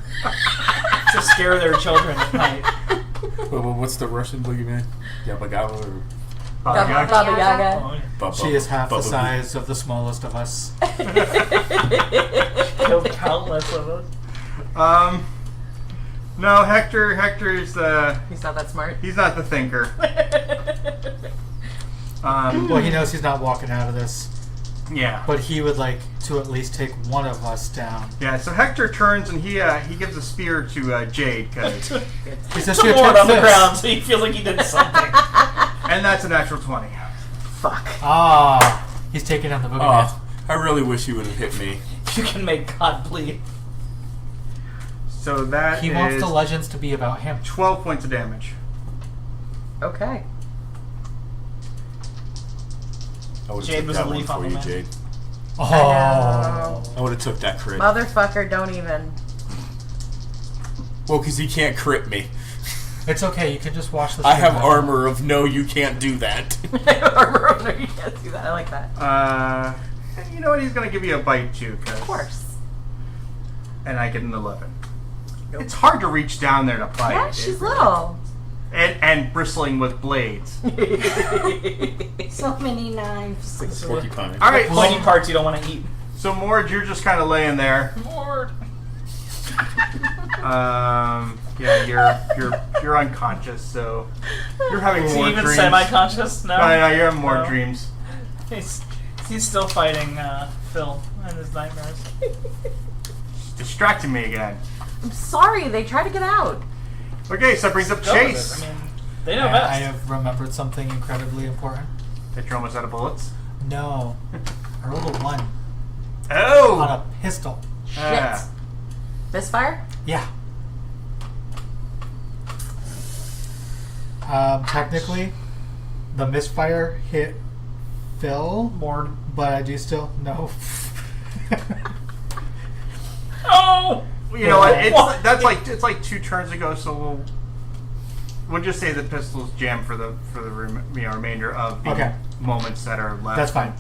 to scare their children at night. What's the Russian boogeyman? Yabba or Baba Yaga. Baba Yaga. Oh, yeah. Baba- She is half the Baba- size of the smallest of us. Killed countless of us. No, Hector's He's not that smart. he's not the thinker. Well, he knows he's not walking out of this, Yeah. but he would like to at least take one of us down. Yeah, so Hector turns and he gives a spear to Jade, cause, He says, Some "Here, Mord take on the this." ground, so he feels like he did something. and that's a natural 20. Fuck. Ah, he's taking on the boogeyman. Oh, I really wish he would have hit me. You can make God bleed. So that He is wants the legends to be about him. 12 points of damage. Okay. I would have Jade took was that a one leaf on for the you, man. Jade. Oh, I would have took that crit. Motherfucker, don't even. Well, because he can't crit me. it's okay. You can just watch the. I have stream. armor of no, you can't do that. You can't do that. I like that. You know what? He's gonna give you a bite too, Of course. and I get an 11. It's hard to reach down there to bite. Yeah, she's little. And bristling with blades. So many knives. Like a porcupine. All right, Pointy parts you don't want to eat. so Mord, you're just kind of laying there. Mord. Yeah, you're unconscious, so you're having Is he more even dreams. semi-conscious? No. No, you're having more No. dreams. He's still fighting Phil and his nightmares. Distracting me again. I'm sorry, they tried to get out. Okay, so that brings up Go with Chase. it. I mean, they know And best. I have remembered something incredibly important. That you're almost out of bullets. No, I rolled a 1 on Oh! a pistol. Shit. Misfire? Yeah. Technically, the misfire hit Phil, Mord. but I do still no. Oh! You know what? What? It's like 2 turns ago, so we'll just say the pistol's jammed for the remainder of the Okay. moments that are left. That's fine.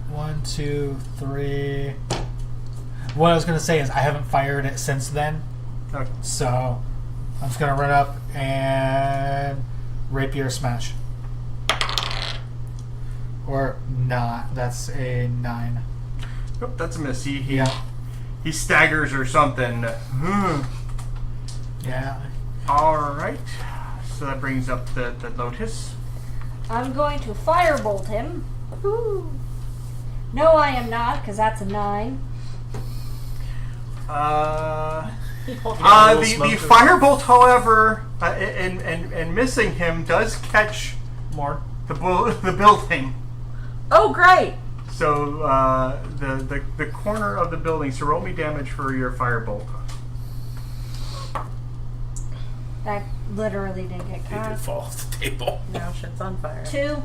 1, 2, 3. What I was gonna say is I haven't fired it since then, Okay. so I'm just gonna run up and rapier smash. Or not. That's a 9. Nope, that's a miss. He Yeah. he staggers or something. Yeah. All right. So that brings up the Lotus. I'm going to firebolt him. Woo. No, I am not, because that's a 9. The firebolt, however, and missing him does catch Mord. the building. Oh, great. So the corner of the building. So roll me damage for your firebolt. That literally didn't get It did cast. fall off the table. Now shit's on fire. 2.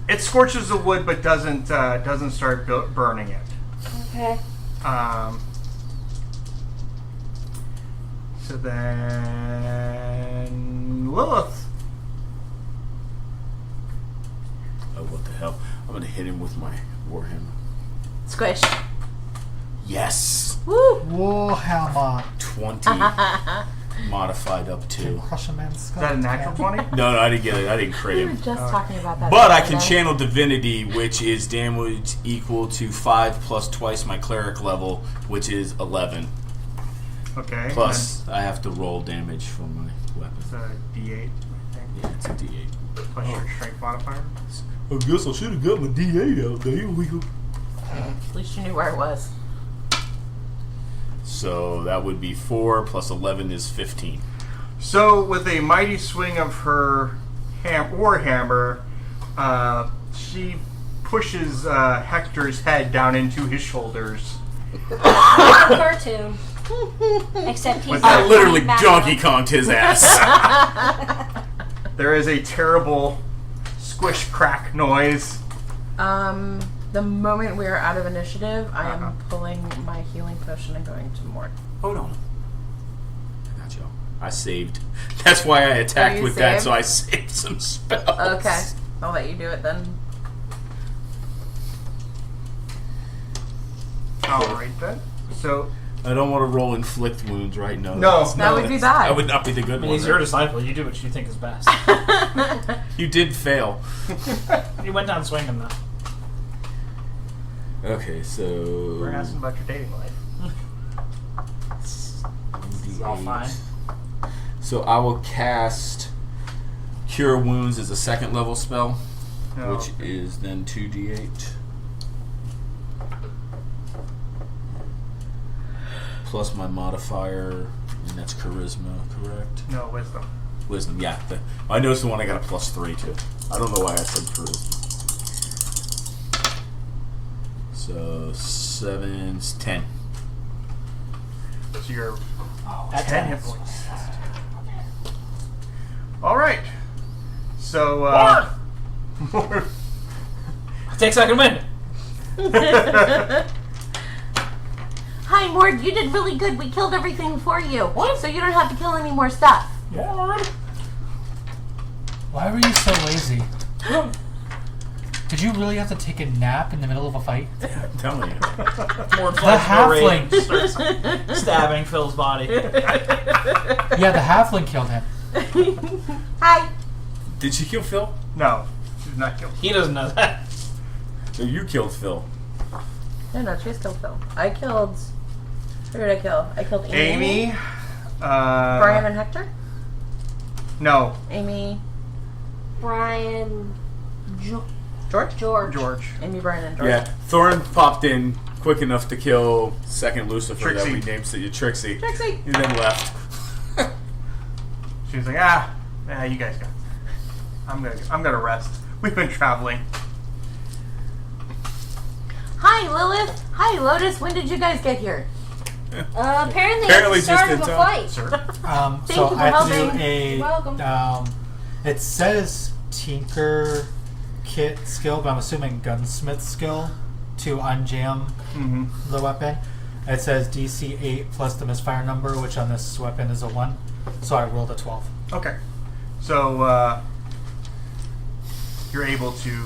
It scorches the wood, but doesn't start burning it. Okay. So then Lilith. I'm gonna hit him with my warhammer. Squish. Yes. Woo! Warhammer. 20 modified up to. Crush a man's Is skull. that a natural 20? No, I didn't get it. I didn't crit We were him. just talking about that. But the I other can day. channel divinity, which is damage equal to 5 plus twice my cleric level, which is 11. Okay. Plus, I have to roll damage from my weapon. It's a D8, I think. Yeah, it's a D8. Plus your strength modifier. I guess I should have got my D8 out there. We go. At least you knew where it was. So that would be 4 plus 11 is 15. So, with a mighty swing of her warhammer, she pushes Hector's head down into his shoulders. Like a cartoon. Except he's With I that literally back Donkey up. Konged his ass. There is a terrible squish crack noise. The moment we are out of initiative, I am pulling my healing potion and going to Mort. Hold on. I got you. I saved. That's why I attacked you with that, saved? so I saved some spells. Okay, I'll let you do it then. Alright then. So, I don't want to roll inflict wounds right now. No. That would be That bad. would not be the good I mean, one. he's your disciple. You do what you think is best. You did fail. You went down swinging, though. Okay, so we're asking about your dating life. It's all fine. So I will cast Cure Wounds as a second level spell, No. which is then 2d8. Plus my modifier, and that's charisma, correct? No, wisdom. Wisdom, yeah. I noticed the one I got a +3 to. I don't know why I said charisma. So 7's 10. So you're At 10 10 hit points. Alright. So, more. Take second wind. Hi, Mort. You did really good. We killed everything for you. What? So you don't have to kill any more stuff. Why were you so lazy? Did you really have to take a nap in the middle of a fight? Yeah, I'm telling you. More The halfling. starts stabbing Phil's body. Yeah, the halfling killed him. Hi. Did she kill Phil? No, she's not killed. He doesn't know that. No, you killed Phil. No, she's killed Phil. I killed... Who did I kill? I killed Amy. Amy. Brian and Hector? No, Amy... Brian. George? George. Amy, Brian, and George. Yeah, Thorn popped in quick enough to kill second Lucifer Trixie. that we named Trixie. Trixie. And then left. She was like, you guys go. I'm gonna rest. We've been traveling. Hi, Lilith. Hi, Lotus. When did you guys get here? Apparently at Apparently the start just of in a time. fight. Sir. Thank So you for I have to helping. do a. You're welcome. It says Tinker Kit skill, but I'm assuming Gunsmith skill to unjam Mm-hmm. the weapon. It says DC 8 plus the misfire number, which on this weapon is a 1. So I rolled a 12. Okay. So, you're able to,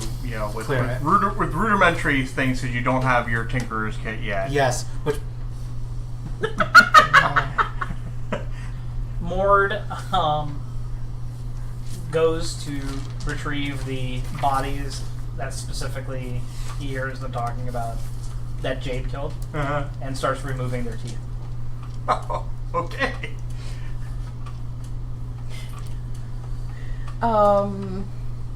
with Clear it. rudimentary things, because you don't have your Tinkerer's kit yet. Yes, which. Mord goes to retrieve the bodies that specifically he hears them talking about that Jade killed, Uh-huh. and starts removing their teeth. Oh, okay.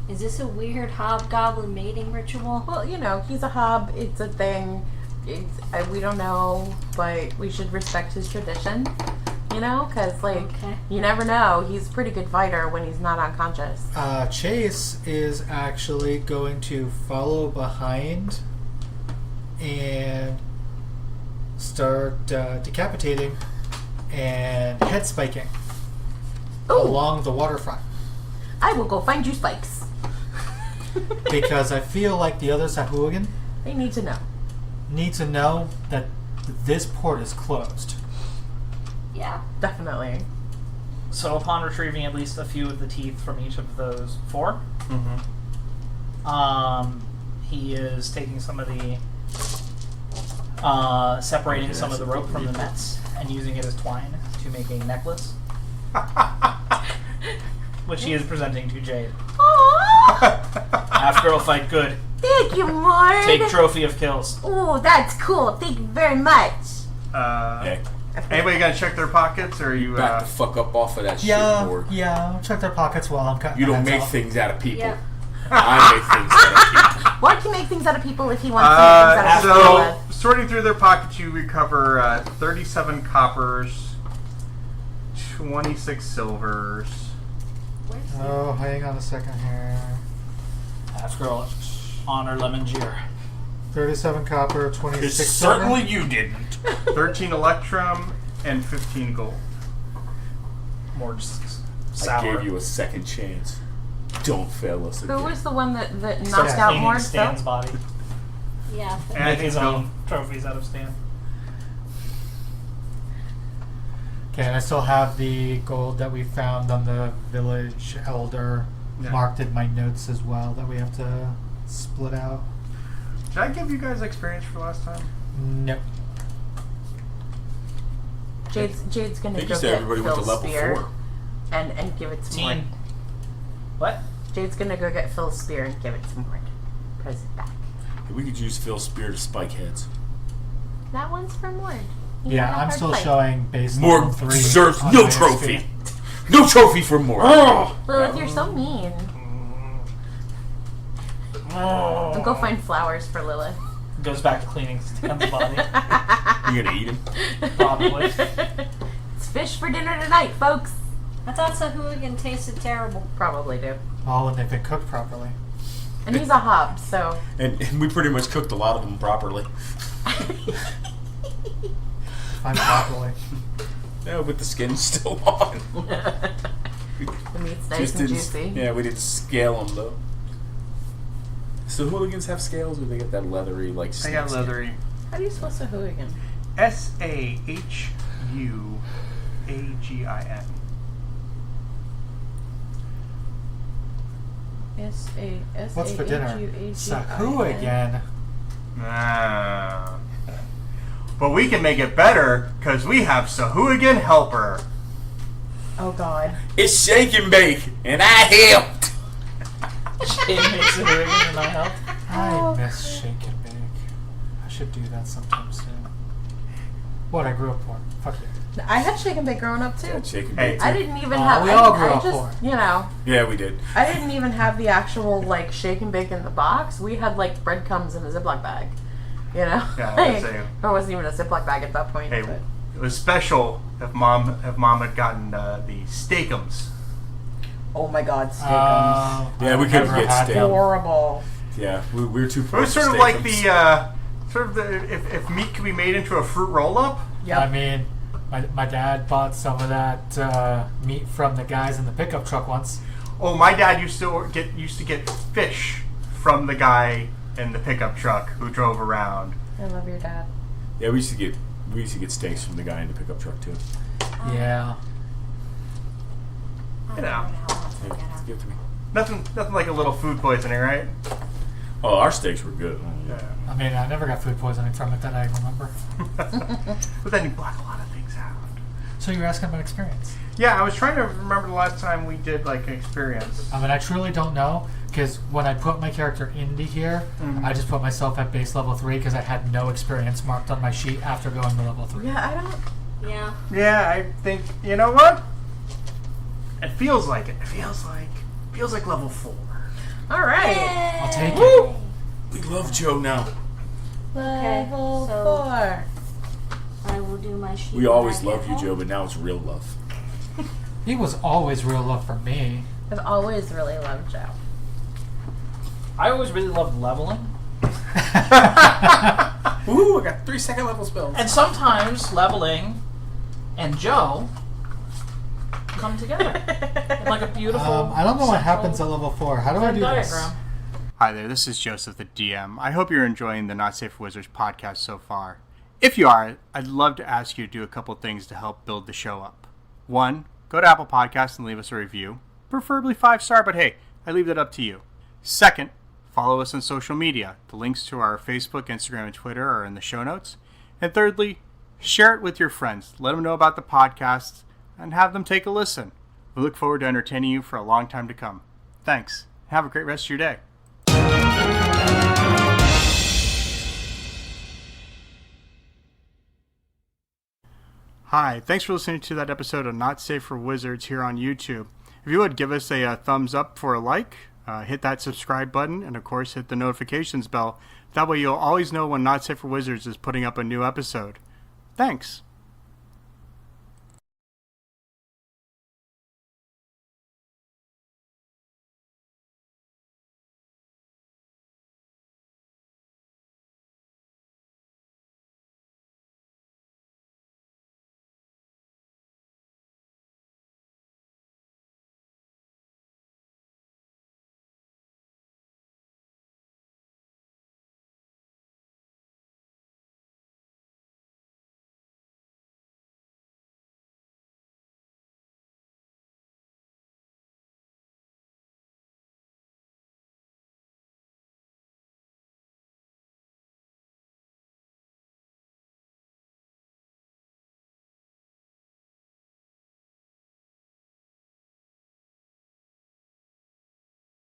Is this a weird hobgoblin mating ritual? Well, he's a hob. It's a thing. We don't know, but we should respect his tradition. Because, Okay. you never know. He's a pretty good fighter when he's not unconscious. Chase is actually going to follow behind and start decapitating and head spiking Ooh. along the waterfront. I will go find you spikes. Because I feel like the other sahuagin They need to know. need to know that this port is closed. Yeah. Definitely. So upon retrieving at least a few of the teeth from each of those 4, Mm-hmm. He is taking some of the separating some of the rope from the nets and using it as twine to make a necklace, which he is presenting to Jade. Aww. Half girl fight good. Thank you, Mord. Take trophy of kills. Oh, that's cool. Thank you very much. Hey, Anybody gonna check their pockets, or are you? back the fuck up off of that shit, Morg. Yeah. Check their pockets while I'm cutting. You the don't heads make off. things out of people. Yeah. I make things out of people. Why can make things out of people if he wants to make things out of So, people? sorting through their pockets, you recover 37 coppers, 26 silvers. Oh, hang on a second here. Half girl honor lemon jeer. 37 copper, 26 Because silver. certainly you didn't. 13 electrum, and 15 gold. More just I sour. gave you a second chance. Don't fail us again. Who was the one that Starts knocked out cleaning Mord? Stan's body. Yeah. And I Make think his so. own trophies out of Stan. Okay, and I still have the gold that we found on the village elder Yeah. marked in my notes as well that we have to split out. Did I give you guys experience for last time? Nope. Jade's I gonna think you go said get everybody went to Phil's level spear 4. and give it to Mord. Teen. What? Jade's gonna go get Phil's spear and give it to Mord. Put it back. We could use Phil's spear to spike heads. That one's for Mord. He Yeah, had a I'm hard still fight. showing base level Morg 3. deserves on no my trophy. XP. No trophy for Morg. Lilith, you're so mean. I'll go find flowers for Lilith. Goes back to cleaning Stan's body. You gonna eat him? Probably. It's fish for dinner tonight, folks. I thought sahuagin tasted terrible. Probably do. All when they've been cooked properly. And he's a hob, so. And we pretty much cooked a lot of them properly. Fine properly. Yeah, with the skin still on. The meat's nice and didn't- juicy. Yeah, we didn't scale them though. So hooligans have scales, or they get that leathery like? I snake got skin? leathery. How do you spell sahuagin? Sahuagin. S-A-S-A-H-U-A-G-I-N. What's for dinner? Sahuagin. Ah. But we can make it better because we have Sahuagin Helper. Oh God. It's shake and bake, and I helped. Jade makes sahuagin and I help. I miss shake and bake. I should do that sometime soon. What I grew up for. Fuck you. I had shake and bake growing up too. Yeah, shake and Hey. bake. I too. didn't even Oh, have. we I, all grew I up just, poor. you know, Yeah, we did. I didn't even have the actual like shake and bake in the box. We had like breadcrumbs in a Ziploc bag. You know, Yeah, like, same. or it wasn't even a Ziploc bag at that point. Hey, but. it was special if mom had gotten the steakums. Oh my God, steakums. Yeah, we couldn't never get had steak. them. Horrible. Yeah, we were too It poor. was for sort of like steakums. if meat could be made into a fruit roll-up. Yep. I mean, my dad bought some of that meat from the guys in the pickup truck once. Oh, my dad used to get fish from the guy in the pickup truck who drove around. I love your dad. Yeah, we used to get steaks from the guy in the pickup truck too. Yeah. You know, Yeah, give it to me. nothing like a little food poisoning, right? Oh, our steaks were good. Yeah. I mean, I never got food poisoning from it that I remember. But then you block a lot of things out. So you were asking about experience. Yeah, I was trying to remember the last time we did like an experience. I mean, I truly don't know, because when I put my character into here, I just put myself at base level 3 because I had no experience marked on my sheet after going to level 3. Yeah, I don't. Yeah. Yeah, I think you know what? It feels like it. It feels like level 4. All right. I'll take it. Woo! We love Joe now. Level so- 4. I will do my sheet. We always back loved at you, home. Joe, but now it's real love. He was always real love for me. I've always really loved Joe. I always really loved leveling. Ooh, I got 3 second level spells. And sometimes leveling and Joe come together in like a beautiful. I don't know what central happens at level 4. How do I Venn do this? diagram. Hi there, this is Joseph the DM. I hope you're enjoying the Not Safe for Wizards podcast so far. If you are, I'd love to ask you to do a couple things to help build the show up. 1, go to Apple Podcasts and leave us a review. Preferably 5-star, but hey, I leave that up to you. 2, follow us on social media. The links to our Facebook, Instagram, and Twitter are in the show notes. And thirdly, share it with your friends. Let them know about the podcast and have them take a listen. We look forward to entertaining you for a long time to come. Thanks. Have a great rest of your day. Hi, thanks for listening to that episode of Not Safe for Wizards here on YouTube. If you would give us a thumbs up for a like, hit that subscribe button, and of course hit the notifications bell. That way you'll always know when Not Safe for Wizards is putting up a new episode. Thanks.